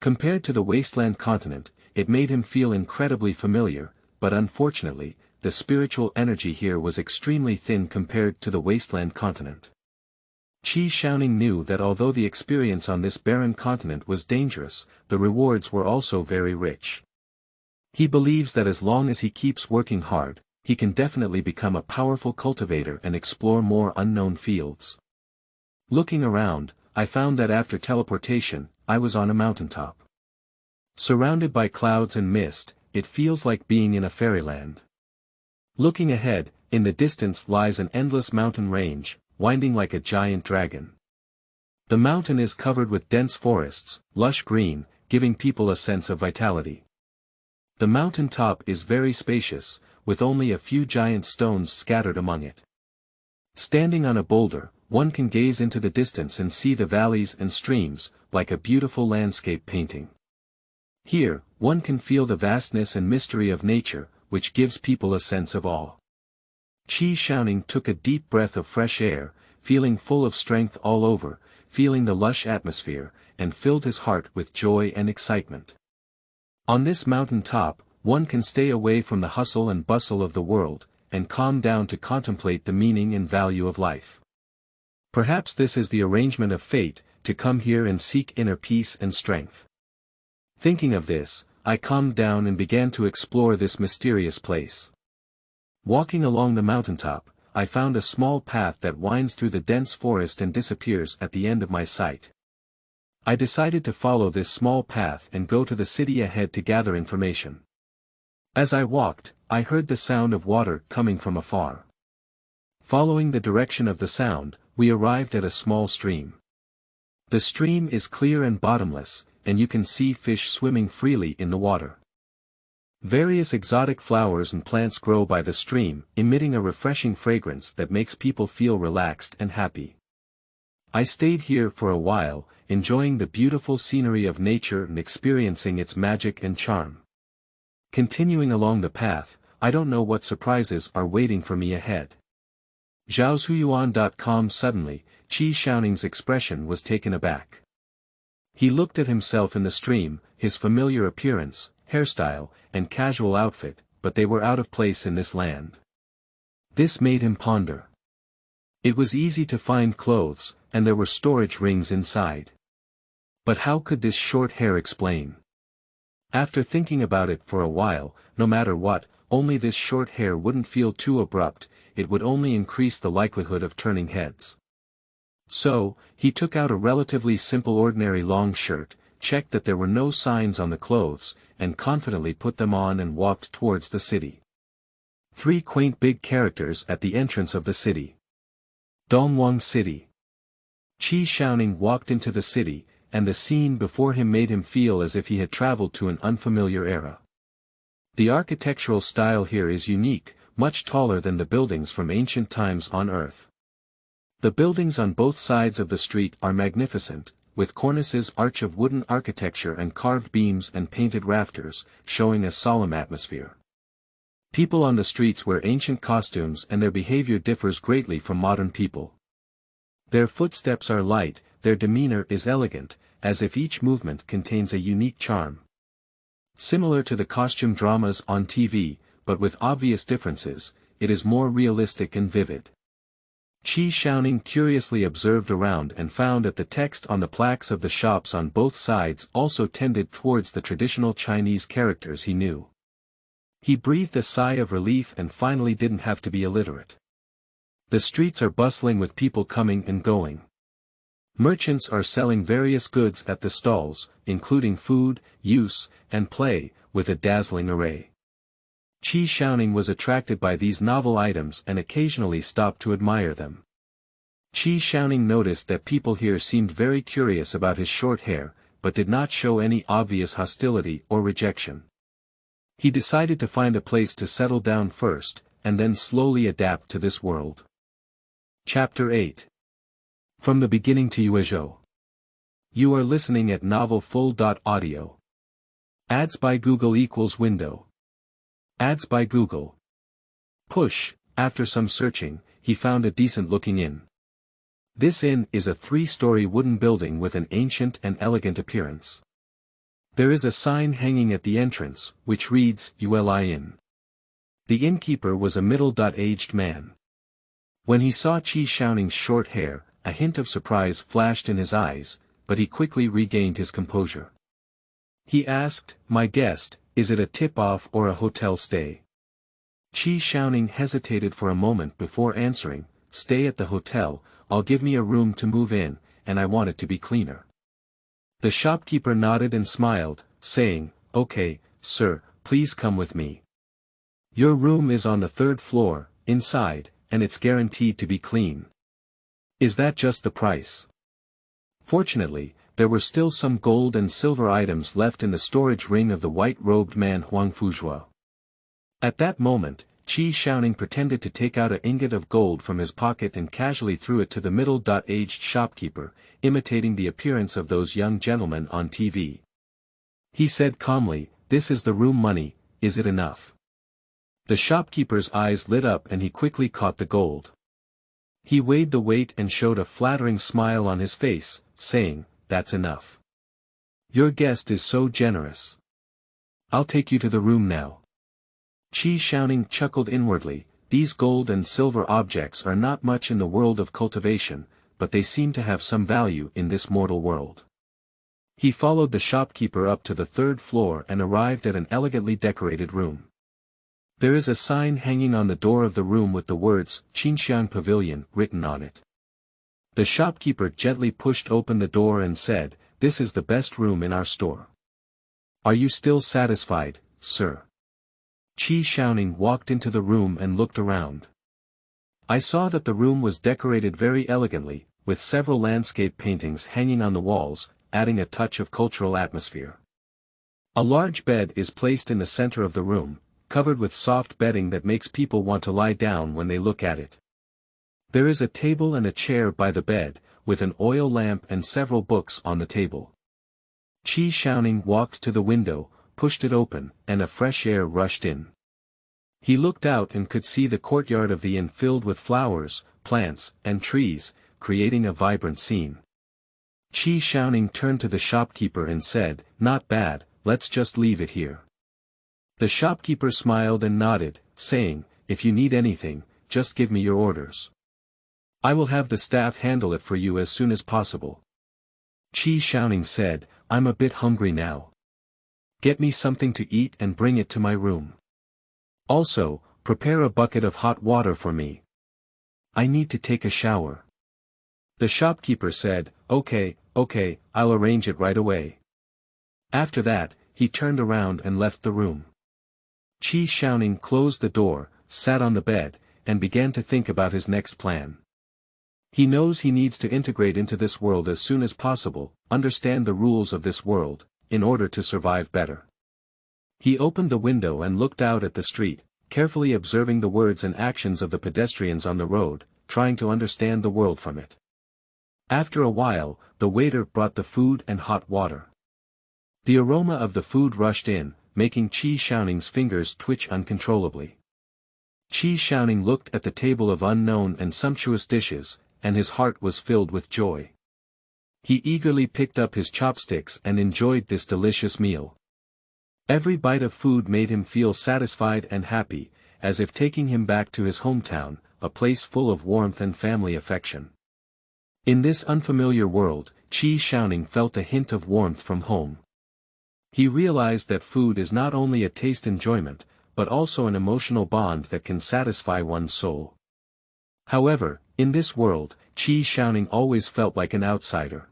Compared to the wasteland continent, it made him feel incredibly familiar, but unfortunately, the spiritual energy here was extremely thin compared to the wasteland continent. Qi Xiaoning knew that although the experience on this barren continent was dangerous, the rewards were also very rich. He believes that as long as he keeps working hard, he can definitely become a powerful cultivator and explore more unknown fields. Looking around, I found that after teleportation, I was on a mountaintop. Surrounded by clouds and mist, it feels like being in a fairyland. Looking ahead, in the distance lies an endless mountain range, winding like a giant dragon. The mountain is covered with dense forests, lush green, giving people a sense of vitality. The mountain top is very spacious, with only a few giant stones scattered among it. Standing on a boulder, one can gaze into the distance and see the valleys and streams, like a beautiful landscape painting. Here, one can feel the vastness and mystery of nature, which gives people a sense of awe. Qi Xiaoning took a deep breath of fresh air, feeling full of strength all over, feeling the lush atmosphere, and filled his heart with joy and excitement. On this mountain top, one can stay away from the hustle and bustle of the world, and calm down to contemplate the meaning and value of life. Perhaps this is the arrangement of fate, to come here and seek inner peace and strength. Thinking of this, I calmed down and began to explore this mysterious place. Walking along the mountaintop, I found a small path that winds through the dense forest and disappears at the end of my sight. I decided to follow this small path and go to the city ahead to gather information. As I walked, I heard the sound of water coming from afar. Following the direction of the sound, we arrived at a small stream. The stream is clear and bottomless, and you can see fish swimming freely in the water. Various exotic flowers and plants grow by the stream, emitting a refreshing fragrance that makes people feel relaxed and happy. I stayed here for a while, enjoying the beautiful scenery of nature and experiencing its magic and charm. Continuing along the path, I don't know what surprises are waiting for me ahead. Zhaozuiyuan.com. Suddenly, Qi Xiaoning's expression was taken aback. He looked at himself in the stream, his familiar appearance, hairstyle, and casual outfit, but they were out of place in this land. This made him ponder. It was easy to find clothes, and there were storage rings inside. But how could this short hair explain? After thinking about it for a while, no matter what, only this short hair wouldn't feel too abrupt, it would only increase the likelihood of turning heads. So, he took out a relatively simple ordinary long shirt, checked that there were no signs on the clothes, and confidently put them on and walked towards the city. 3 quaint big characters at the entrance of the city. Dongwang City. Qi Xiaoning walked into the city, and the scene before him made him feel as if he had traveled to an unfamiliar era. The architectural style here is unique, much taller than the buildings from ancient times on Earth. The buildings on both sides of the street are magnificent, with cornices arch of wooden architecture and carved beams and painted rafters, showing a solemn atmosphere. People on the streets wear ancient costumes and their behavior differs greatly from modern people. Their footsteps are light, their demeanor is elegant, as if each movement contains a unique charm. Similar to the costume dramas on TV, but with obvious differences, it is more realistic and vivid. Qi Xiaoning curiously observed around and found that the text on the plaques of the shops on both sides also tended towards the traditional Chinese characters he knew. He breathed a sigh of relief and finally didn't have to be illiterate. The streets are bustling with people coming and going. Merchants are selling various goods at the stalls, including food, use, and play, with a dazzling array. Qi Xiaoning was attracted by these novel items and occasionally stopped to admire them. Qi Xiaoning noticed that people here seemed very curious about his short hair, but did not show any obvious hostility or rejection. He decided to find a place to settle down first, and then slowly adapt to this world. Chapter 8. From the beginning to Yuezhou. You are listening at novelfull.audio. Ads by Google equals window. Ads by Google. Push. After some searching, he found a decent-looking inn. This inn is a 3-story wooden building with an ancient and elegant appearance. There is a sign hanging at the entrance, which reads, Duel Inn. The innkeeper was a middle-aged man. When he saw Qi Xiaoning's short hair, a hint of surprise flashed in his eyes, but he quickly regained his composure. He asked, "My guest, is it a tip-off or a hotel stay?" Qi Xiaoning hesitated for a moment before answering, "Stay at the hotel, I'll give me a room to move in, and I want it to be cleaner." The shopkeeper nodded and smiled, saying, "Okay, sir, please come with me. Your room is on the 3rd floor, inside, and it's guaranteed to be clean." "Is that just the price?" Fortunately, there were still some gold and silver items left in the storage ring of the white-robed man Huang Fuzhua. At that moment, Qi Xiaoning pretended to take out an ingot of gold from his pocket and casually threw it to the middle-aged shopkeeper, imitating the appearance of those young gentlemen on TV. He said calmly, "This is the room money, is it enough?" The shopkeeper's eyes lit up and he quickly caught the gold. He weighed the weight and showed a flattering smile on his face, saying, "That's enough. Your guest is so generous. I'll take you to the room now." Qi Xiaoning chuckled inwardly. These gold and silver objects are not much in the world of cultivation, but they seem to have some value in this mortal world. He followed the shopkeeper up to the 3rd floor and arrived at an elegantly decorated room. There is a sign hanging on the door of the room with the words, "Qinxiang Pavilion," written on it. The shopkeeper gently pushed open the door and said, "This is the best room in our store. Are you still satisfied, sir?" Qi Xiaoning walked into the room and looked around. I saw that the room was decorated very elegantly, with several landscape paintings hanging on the walls, adding a touch of cultural atmosphere. A large bed is placed in the center of the room, covered with soft bedding that makes people want to lie down when they look at it. There is a table and a chair by the bed, with an oil lamp and several books on the table. Qi Xiaoning walked to the window, pushed it open, and a fresh air rushed in. He looked out and could see the courtyard of the inn filled with flowers, plants, and trees, creating a vibrant scene. Qi Xiaoning turned to the shopkeeper and said, "Not bad, let's just leave it here." The shopkeeper smiled and nodded, saying, "If you need anything, just give me your orders. I will have the staff handle it for you as soon as possible." Qi Xiaoning said, "I'm a bit hungry now. Get me something to eat and bring it to my room. Also, prepare a bucket of hot water for me. I need to take a shower." The shopkeeper said, Okay, I'll arrange it right away." After that, he turned around and left the room. Qi Xiaoning closed the door, sat on the bed, and began to think about his next plan. He knows he needs to integrate into this world as soon as possible, understand the rules of this world, in order to survive better. He opened the window and looked out at the street, carefully observing the words and actions of the pedestrians on the road, trying to understand the world from it. After a while, the waiter brought the food and hot water. The aroma of the food rushed in, making Qi Xiaoning's fingers twitch uncontrollably. Qi Xiaoning looked at the table of unknown and sumptuous dishes, and his heart was filled with joy. He eagerly picked up his chopsticks and enjoyed this delicious meal. Every bite of food made him feel satisfied and happy, as if taking him back to his hometown, a place full of warmth and family affection. In this unfamiliar world, Qi Xiaoning felt a hint of warmth from home. He realized that food is not only a taste enjoyment, but also an emotional bond that can satisfy one's soul. However, in this world, Qi Xiaoning always felt like an outsider.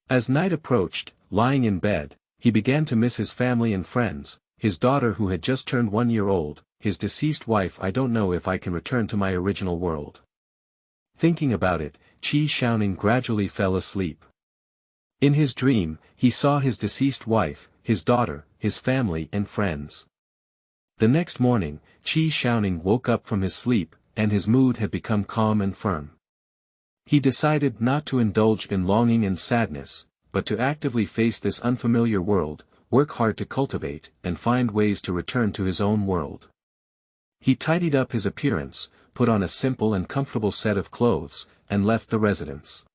As night approached, lying in bed, he began to miss his family and friends, his daughter who had just turned 1 year old, his deceased wife. I don't know if I can return to my original world. Thinking about it, Qi Xiaoning gradually fell asleep. In his dream, he saw his deceased wife, his daughter, his family and friends. The next morning, Qi Xiaoning woke up from his sleep, and his mood had become calm and firm. He decided not to indulge in longing and sadness, but to actively face this unfamiliar world, work hard to cultivate, and find ways to return to his own world. He tidied up his appearance, put on a simple and comfortable set of clothes, and left the residence.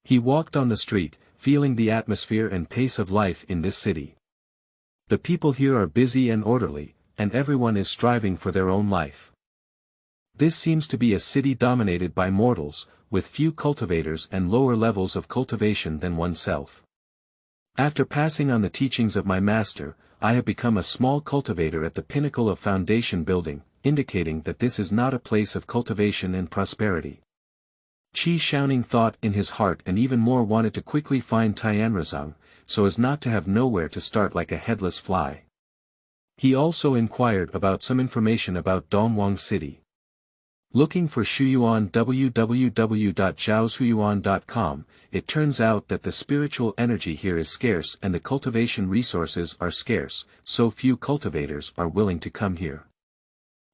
He walked on the street, feeling the atmosphere and pace of life in this city. The people here are busy and orderly, and everyone is striving for their own life. This seems to be a city dominated by mortals, with few cultivators and lower levels of cultivation than oneself. After passing on the teachings of my master, I have become a small cultivator at the pinnacle of foundation building, indicating that this is not a place of cultivation and prosperity. Qi Xiaoning thought in his heart and even more wanted to quickly find Tianrezang, so as not to have nowhere to start like a headless fly. He also inquired about some information about Dongwang city. Looking for Shuyuan www.zhaoshuyuan.com, it turns out that the spiritual energy here is scarce and the cultivation resources are scarce, so few cultivators are willing to come here.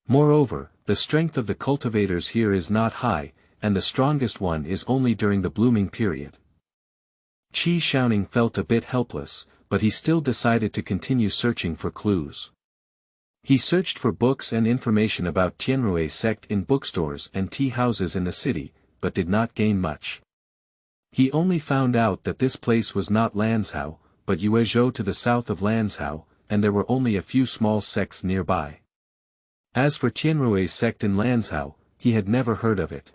Moreover, the strength of the cultivators here is not high, and the strongest one is only during the blooming period. Qi Xiaoning felt a bit helpless, but he still decided to continue searching for clues. He searched for books and information about Tianrui sect in bookstores and tea houses in the city, but did not gain much. He only found out that this place was not Lanzhou, but Yuezhou to the south of Lanzhou, and there were only a few small sects nearby. As for Tianrui sect in Lanzhou, he had never heard of it.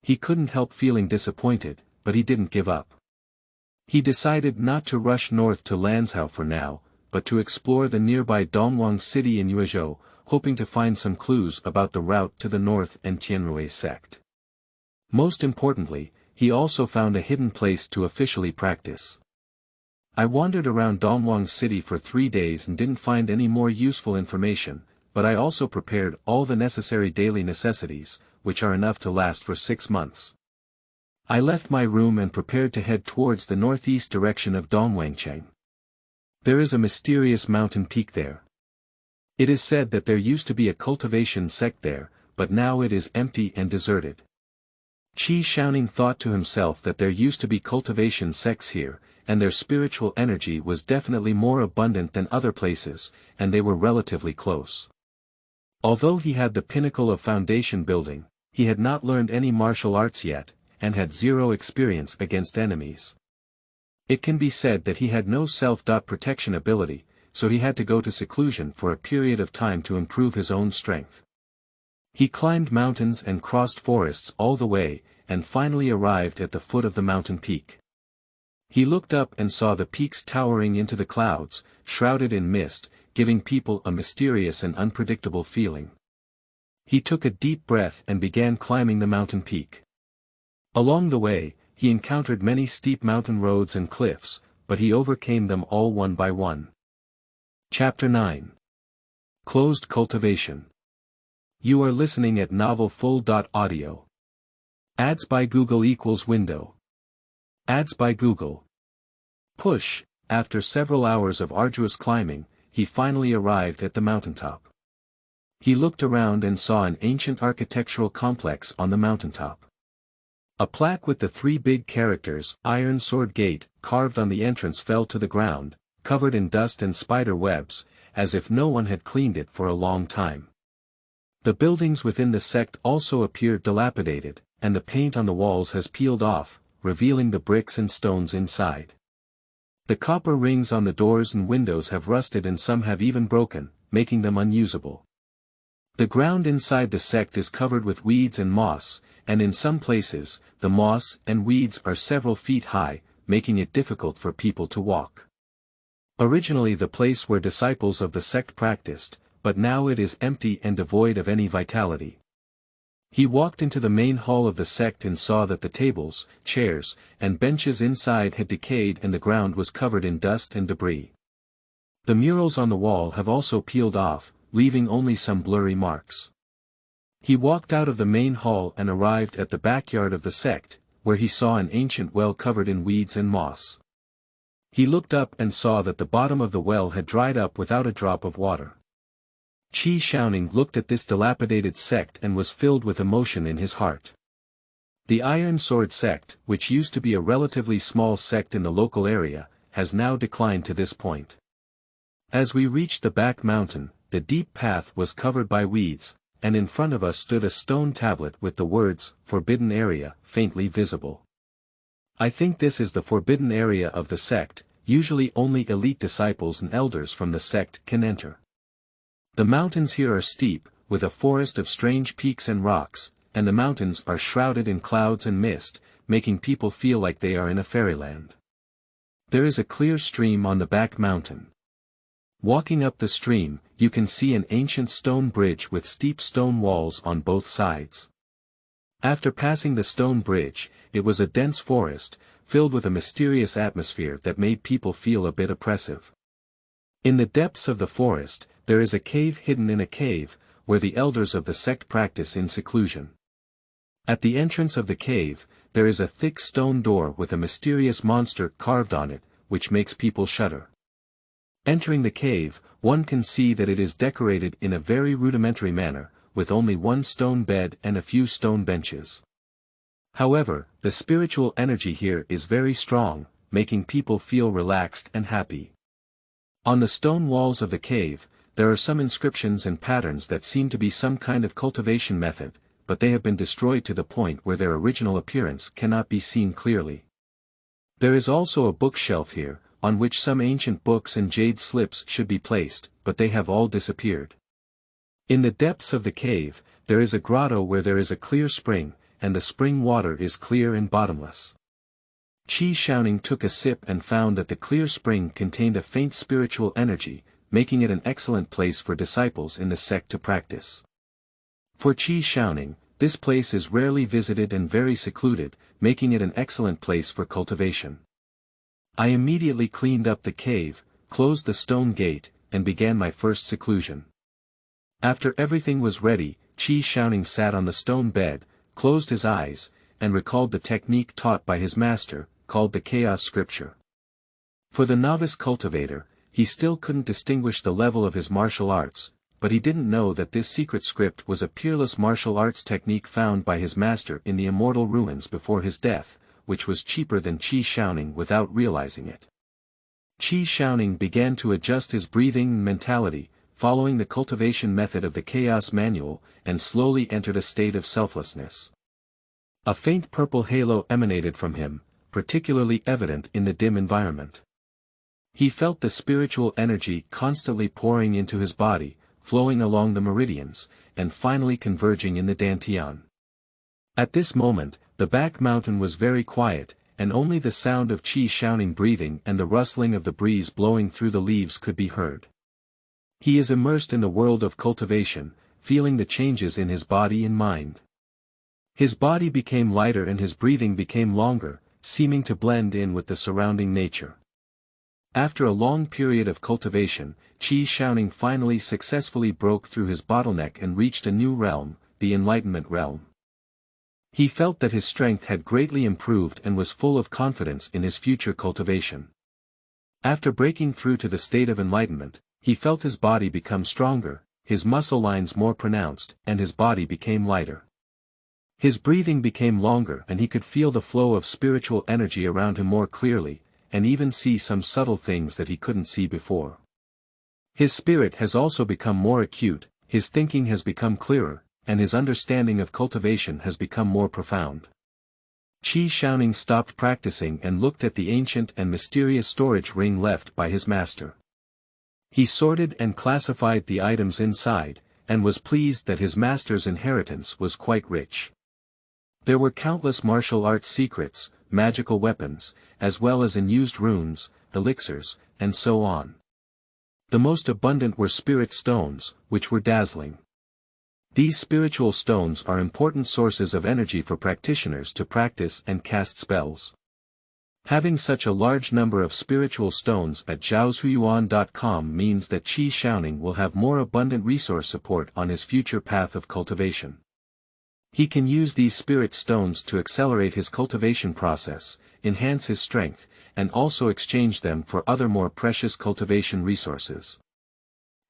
He couldn't help feeling disappointed, but he didn't give up. He decided not to rush north to Lanzhou for now, but to explore the nearby Dongwang city in Yuezhou, hoping to find some clues about the route to the north and Tianrui sect. Most importantly, he also found a hidden place to officially practice. I wandered around Dongwang city for 3 days and didn't find any more useful information, but I also prepared all the necessary daily necessities, which are enough to last for 6 months. I left my room and prepared to head towards the northeast direction of Dongwangcheng. There is a mysterious mountain peak there. It is said that there used to be a cultivation sect there, but now it is empty and deserted. Qi Xiaoning thought to himself that there used to be cultivation sects here, and their spiritual energy was definitely more abundant than other places, and they were relatively close. Although he had the pinnacle of foundation building, he had not learned any martial arts yet, and had zero experience against enemies. It can be said that he had no self-protection ability, so he had to go to seclusion for a period of time to improve his own strength. He climbed mountains and crossed forests all the way, and finally arrived at the foot of the mountain peak. He looked up and saw the peaks towering into the clouds, shrouded in mist, giving people a mysterious and unpredictable feeling. He took a deep breath and began climbing the mountain peak. Along the way, he encountered many steep mountain roads and cliffs, but he overcame them all one by one. Chapter 9. Closed Cultivation. You are listening at novelfull.audio. Ads by Google equals window. Ads by Google. Push. After several hours of arduous climbing, he finally arrived at the mountaintop. He looked around and saw an ancient architectural complex on the mountaintop. A plaque with the 3 big characters, Iron Sword Gate, carved on the entrance fell to the ground, covered in dust and spider webs, as if no one had cleaned it for a long time. The buildings within the sect also appeared dilapidated, and the paint on the walls has peeled off, revealing the bricks and stones inside. The copper rings on the doors and windows have rusted and some have even broken, making them unusable. The ground inside the sect is covered with weeds and moss, and in some places, the moss and weeds are several feet high, making it difficult for people to walk. Originally the place where disciples of the sect practiced, but now it is empty and devoid of any vitality. He walked into the main hall of the sect and saw that the tables, chairs, and benches inside had decayed and the ground was covered in dust and debris. The murals on the wall have also peeled off, leaving only some blurry marks. He walked out of the main hall and arrived at the backyard of the sect, where he saw an ancient well covered in weeds and moss. He looked up and saw that the bottom of the well had dried up without a drop of water. Qi Xiaoning looked at this dilapidated sect and was filled with emotion in his heart. The Iron Sword sect, which used to be a relatively small sect in the local area, has now declined to this point. As we reached the back mountain, the deep path was covered by weeds, and in front of us stood a stone tablet with the words, "Forbidden Area," faintly visible. I think this is the forbidden area of the sect, usually only elite disciples and elders from the sect can enter. The mountains here are steep, with a forest of strange peaks and rocks, and the mountains are shrouded in clouds and mist, making people feel like they are in a fairyland. There is a clear stream on the back mountain. Walking up the stream, you can see an ancient stone bridge with steep stone walls on both sides. After passing the stone bridge, it was a dense forest, filled with a mysterious atmosphere that made people feel a bit oppressive. In the depths of the forest, there is a cave hidden in a cave, where the elders of the sect practice in seclusion. At the entrance of the cave, there is a thick stone door with a mysterious monster carved on it, which makes people shudder. Entering the cave, one can see that it is decorated in a very rudimentary manner, with only one stone bed and a few stone benches. However, the spiritual energy here is very strong, making people feel relaxed and happy. On the stone walls of the cave, there are some inscriptions and patterns that seem to be some kind of cultivation method, but they have been destroyed to the point where their original appearance cannot be seen clearly. There is also a bookshelf here, on which some ancient books and jade slips should be placed, but they have all disappeared. In the depths of the cave, there is a grotto where there is a clear spring, and the spring water is clear and bottomless. Qi Xiaoning took a sip and found that the clear spring contained a faint spiritual energy, making it an excellent place for disciples in the sect to practice. For Qi Xiaoning, this place is rarely visited and very secluded, making it an excellent place for cultivation. I immediately cleaned up the cave, closed the stone gate, and began my first seclusion. After everything was ready, Qi Xiaoning sat on the stone bed, closed his eyes, and recalled the technique taught by his master, called the Chaos Scripture. For the novice cultivator, he still couldn't distinguish the level of his martial arts, but he didn't know that this secret script was a peerless martial arts technique found by his master in the immortal ruins before his death, which was cheaper than Qi Xiaoning without realizing it. Qi Xiaoning began to adjust his breathing and mentality, following the cultivation method of the Chaos Manual, and slowly entered a state of selflessness. A faint purple halo emanated from him, particularly evident in the dim environment. He felt the spiritual energy constantly pouring into his body, flowing along the meridians, and finally converging in the dantian. At this moment, the back mountain was very quiet, and only the sound of Qi Xiaoning breathing and the rustling of the breeze blowing through the leaves could be heard. He is immersed in the world of cultivation, feeling the changes in his body and mind. His body became lighter and his breathing became longer, seeming to blend in with the surrounding nature. After a long period of cultivation, Qi Xiaoning finally successfully broke through his bottleneck and reached a new realm, the Enlightenment realm. He felt that his strength had greatly improved and was full of confidence in his future cultivation. After breaking through to the state of enlightenment, he felt his body become stronger, his muscle lines more pronounced, and his body became lighter. His breathing became longer and he could feel the flow of spiritual energy around him more clearly, and even see some subtle things that he couldn't see before. His spirit has also become more acute, his thinking has become clearer, and his understanding of cultivation has become more profound. Qi Xiaoning stopped practicing and looked at the ancient and mysterious storage ring left by his master. He sorted and classified the items inside, and was pleased that his master's inheritance was quite rich. There were countless martial arts secrets, magical weapons, as well as unused runes, elixirs, and so on. The most abundant were spirit stones, which were dazzling. These spiritual stones are important sources of energy for practitioners to practice and cast spells. Having such a large number of spiritual stones at zhaozuiyuan.com means that Qi Xiaoning will have more abundant resource support on his future path of cultivation. He can use these spirit stones to accelerate his cultivation process, enhance his strength, and also exchange them for other more precious cultivation resources.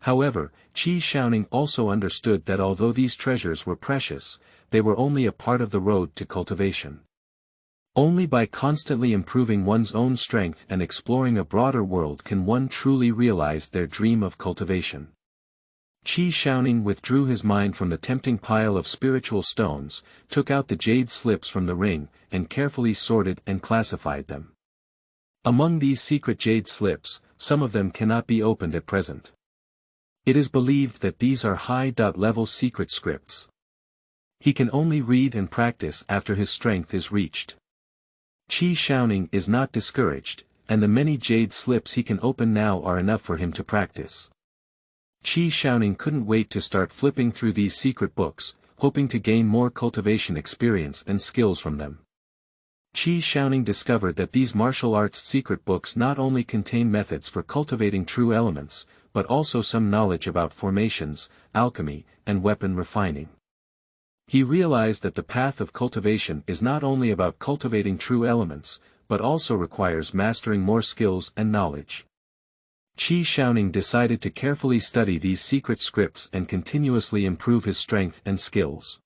However, Qi Xiaoning also understood that although these treasures were precious, they were only a part of the road to cultivation. Only by constantly improving one's own strength and exploring a broader world can one truly realize their dream of cultivation. Qi Xiaoning withdrew his mind from the tempting pile of spiritual stones, took out the jade slips from the ring, and carefully sorted and classified them. Among these secret jade slips, some of them cannot be opened at present. It is believed that these are high-level secret scripts. He can only read and practice after his strength is reached. Qi Xiaoning is not discouraged, and the many jade slips he can open now are enough for him to practice. Qi Xiaoning couldn't wait to start flipping through these secret books, hoping to gain more cultivation experience and skills from them. Qi Xiaoning discovered that these martial arts secret books not only contain methods for cultivating true elements, but also some knowledge about formations, alchemy, and weapon refining. He realized that the path of cultivation is not only about cultivating true elements, but also requires mastering more skills and knowledge. Qi Xiaoning decided to carefully study these secret scripts and continuously improve his strength and skills.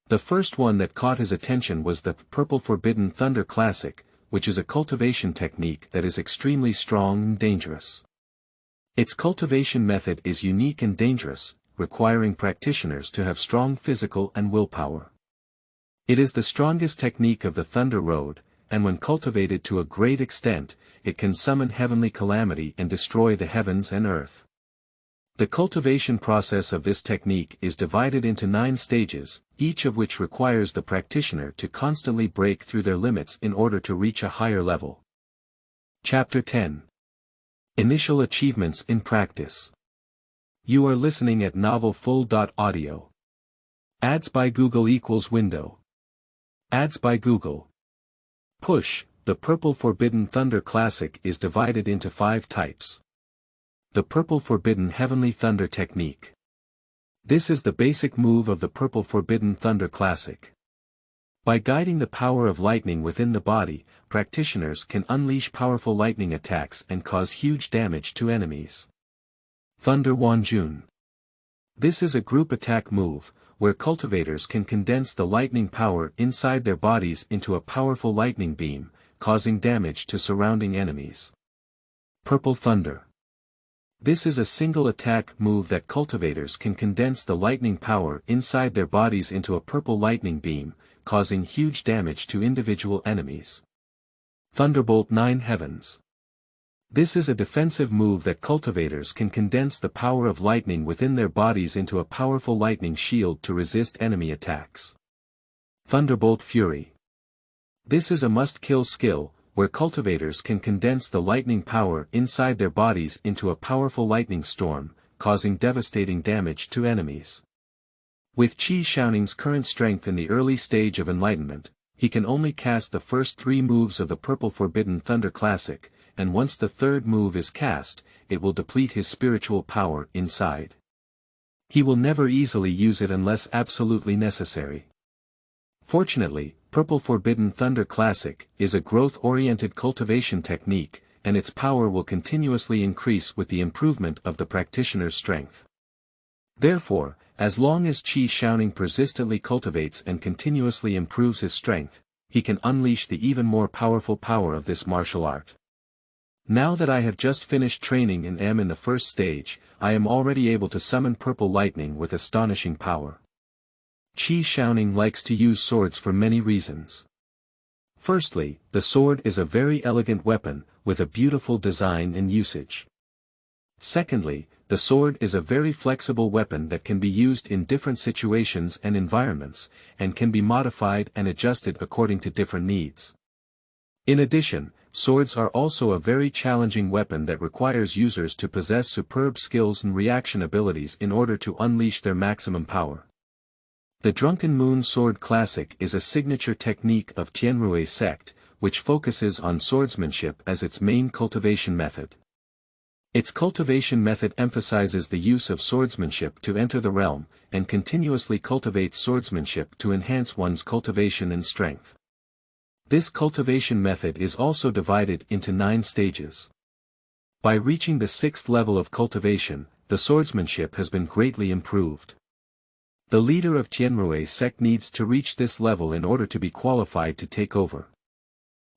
The first one that caught his attention was the Purple Forbidden Thunder Classic, which is a cultivation technique that is extremely strong and dangerous. Its cultivation method is unique and dangerous, requiring practitioners to have strong physical and willpower. It is the strongest technique of the Thunder Road, and when cultivated to a great extent, it can summon heavenly calamity and destroy the heavens and earth. The cultivation process of this technique is divided into 9 stages, each of which requires the practitioner to constantly break through their limits in order to reach a higher level. Chapter 10. Initial Achievements in Practice. You are listening at novelfull.audio. Ads by Google equals window. Ads by Google. Push. The Purple Forbidden Thunder Classic is divided into 5 types. The Purple Forbidden Heavenly Thunder Technique. This is the basic move of the Purple Forbidden Thunder Classic. By guiding the power of lightning within the body, practitioners can unleash powerful lightning attacks and cause huge damage to enemies. Thunder Wanjun. This is a group attack move, where cultivators can condense the lightning power inside their bodies into a powerful lightning beam, causing damage to surrounding enemies. Purple Thunder. This is a single attack move that cultivators can condense the lightning power inside their bodies into a purple lightning beam, causing huge damage to individual enemies. Thunderbolt 9 Heavens. This is a defensive move that cultivators can condense the power of lightning within their bodies into a powerful lightning shield to resist enemy attacks. Thunderbolt Fury. This is a must-kill skill, where cultivators can condense the lightning power inside their bodies into a powerful lightning storm, causing devastating damage to enemies. With Qi Xiaoning's current strength in the early stage of enlightenment, he can only cast the first 3 moves of the Purple Forbidden Thunder Classic, and once the 3rd move is cast, it will deplete his spiritual power inside. He will never easily use it unless absolutely necessary. Fortunately, Purple Forbidden Thunder Classic is a growth-oriented cultivation technique, and its power will continuously increase with the improvement of the practitioner's strength. Therefore, as long as Qi Xiaoning persistently cultivates and continuously improves his strength, he can unleash the even more powerful power of this martial art. Now that I have just finished training and am in the first stage, I am already able to summon purple lightning with astonishing power. Qi Xiaoning likes to use swords for many reasons. Firstly, the sword is a very elegant weapon, with a beautiful design and usage. Secondly, the sword is a very flexible weapon that can be used in different situations and environments, and can be modified and adjusted according to different needs. In addition, swords are also a very challenging weapon that requires users to possess superb skills and reaction abilities in order to unleash their maximum power. The Drunken Moon Sword Classic is a signature technique of Tianrui sect, which focuses on swordsmanship as its main cultivation method. Its cultivation method emphasizes the use of swordsmanship to enter the realm, and continuously cultivates swordsmanship to enhance one's cultivation and strength. This cultivation method is also divided into 9 stages. By reaching the 6th level of cultivation, the swordsmanship has been greatly improved. The leader of Tianrui sect needs to reach this level in order to be qualified to take over.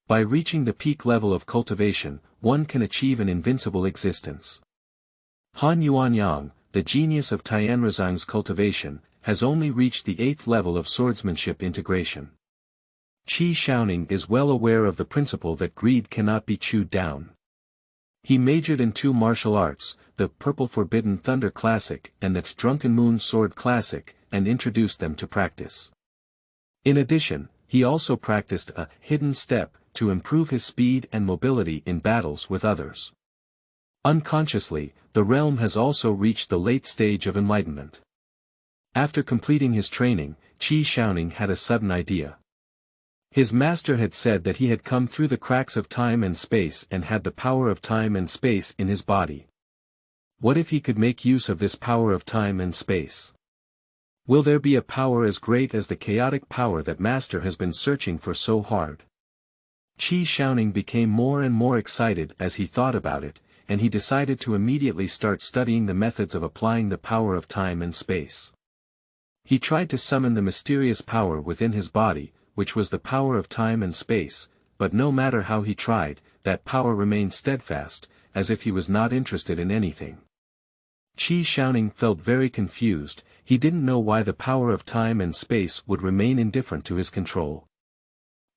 By reaching the peak level of cultivation, one can achieve an invincible existence. Han Yuanyang, the genius of Tianrezang's cultivation, has only reached the 8th level of swordsmanship integration. Qi Xiaoning is well aware of the principle that greed cannot be chewed down. He majored in 2 martial arts, the Purple Forbidden Thunder Classic and the Drunken Moon Sword Classic, and introduced them to practice. In addition, he also practiced a hidden step to improve his speed and mobility in battles with others. Unconsciously, the realm has also reached the late stage of enlightenment. After completing his training, Qi Xiaoning had a sudden idea. His master had said that he had come through the cracks of time and space and had the power of time and space in his body. What if he could make use of this power of time and space? Will there be a power as great as the chaotic power that master has been searching for so hard? Qi Xiaoning became more and more excited as he thought about it, and he decided to immediately start studying the methods of applying the power of time and space. He tried to summon the mysterious power within his body, which was the power of time and space, but no matter how he tried, that power remained steadfast, as if he was not interested in anything. Qi Xiaoning felt very confused. He didn't know why the power of time and space would remain indifferent to his control.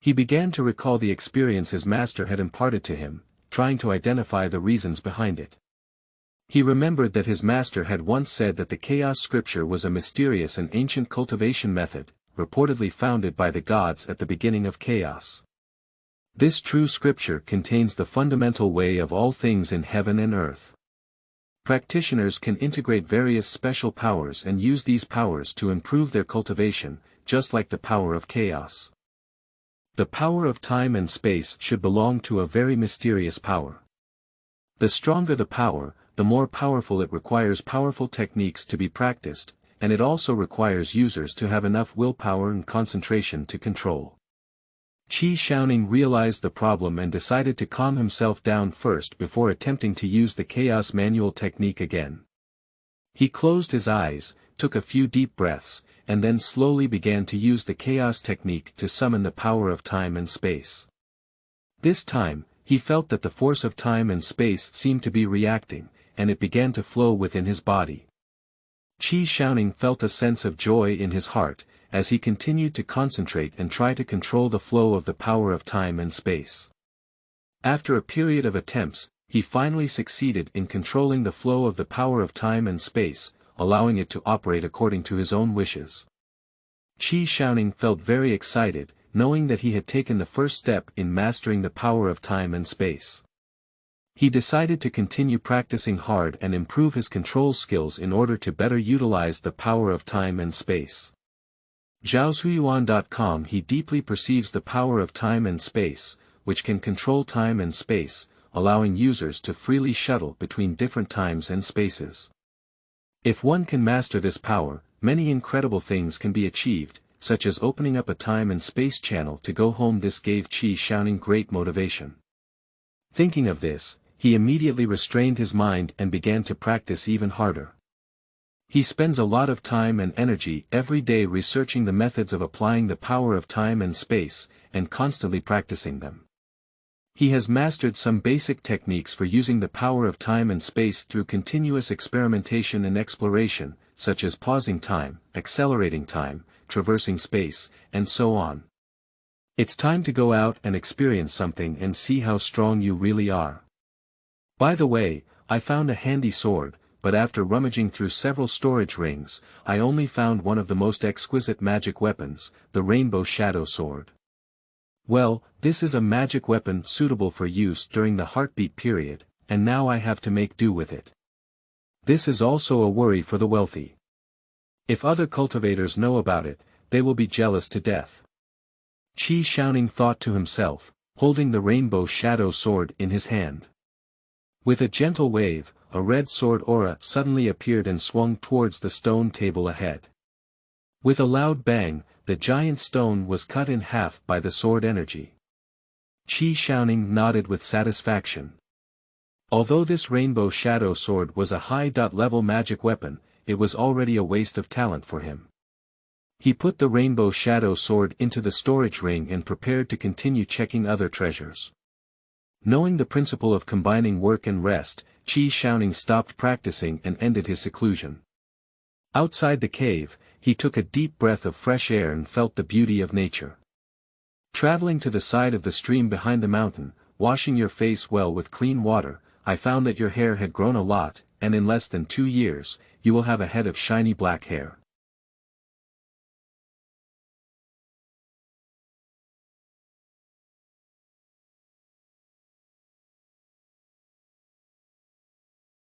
He began to recall the experience his master had imparted to him, trying to identify the reasons behind it. He remembered that his master had once said that the chaos scripture was a mysterious and ancient cultivation method, reportedly founded by the gods at the beginning of chaos. This true scripture contains the fundamental way of all things in heaven and earth. Practitioners can integrate various special powers and use these powers to improve their cultivation, just like the power of chaos. The power of time and space should belong to a very mysterious power. The stronger the power, the more powerful it requires powerful techniques to be practiced, and it also requires users to have enough willpower and concentration to control. Qi Xiaoning realized the problem and decided to calm himself down first before attempting to use the chaos manual technique again. He closed his eyes, took a few deep breaths, and then slowly began to use the chaos technique to summon the power of time and space. This time, he felt that the force of time and space seemed to be reacting, and it began to flow within his body. Qi Xiaoning felt a sense of joy in his heart, as he continued to concentrate and try to control the flow of the power of time and space. After a period of attempts, he finally succeeded in controlling the flow of the power of time and space, allowing it to operate according to his own wishes. Qi Xiaoning felt very excited, knowing that he had taken the first step in mastering the power of time and space. He decided to continue practicing hard and improve his control skills in order to better utilize the power of time and space. Zhaozuiyuan.com. He deeply perceives the power of time and space, which can control time and space, allowing users to freely shuttle between different times and spaces. If one can master this power, many incredible things can be achieved, such as opening up a time and space channel to go home. This gave Qi Xiaoning great motivation. Thinking of this, he immediately restrained his mind and began to practice even harder. He spends a lot of time and energy every day researching the methods of applying the power of time and space, and constantly practicing them. He has mastered some basic techniques for using the power of time and space through continuous experimentation and exploration, such as pausing time, accelerating time, traversing space, and so on. It's time to go out and experience something and see how strong you really are. By the way, I found a handy sword, but after rummaging through several storage rings, I only found one of the most exquisite magic weapons, the Rainbow Shadow Sword. Well, this is a magic weapon suitable for use during the heartbeat period, and now I have to make do with it. This is also a worry for the wealthy. If other cultivators know about it, they will be jealous to death. Qi Xiaoning thought to himself, holding the Rainbow Shadow Sword in his hand. With a gentle wave, a red sword aura suddenly appeared and swung towards the stone table ahead. With a loud bang, the giant stone was cut in half by the sword energy. Qi Xiaoning nodded with satisfaction. Although this Rainbow Shadow Sword was a high-level magic weapon, it was already a waste of talent for him. He put the Rainbow Shadow Sword into the storage ring and prepared to continue checking other treasures. Knowing the principle of combining work and rest, Qi Shaoning stopped practicing and ended his seclusion. Outside the cave, he took a deep breath of fresh air and felt the beauty of nature. Traveling to the side of the stream behind the mountain, washing your face well with clean water, I found that your hair had grown a lot, and in less than 2 years, you will have a head of shiny black hair.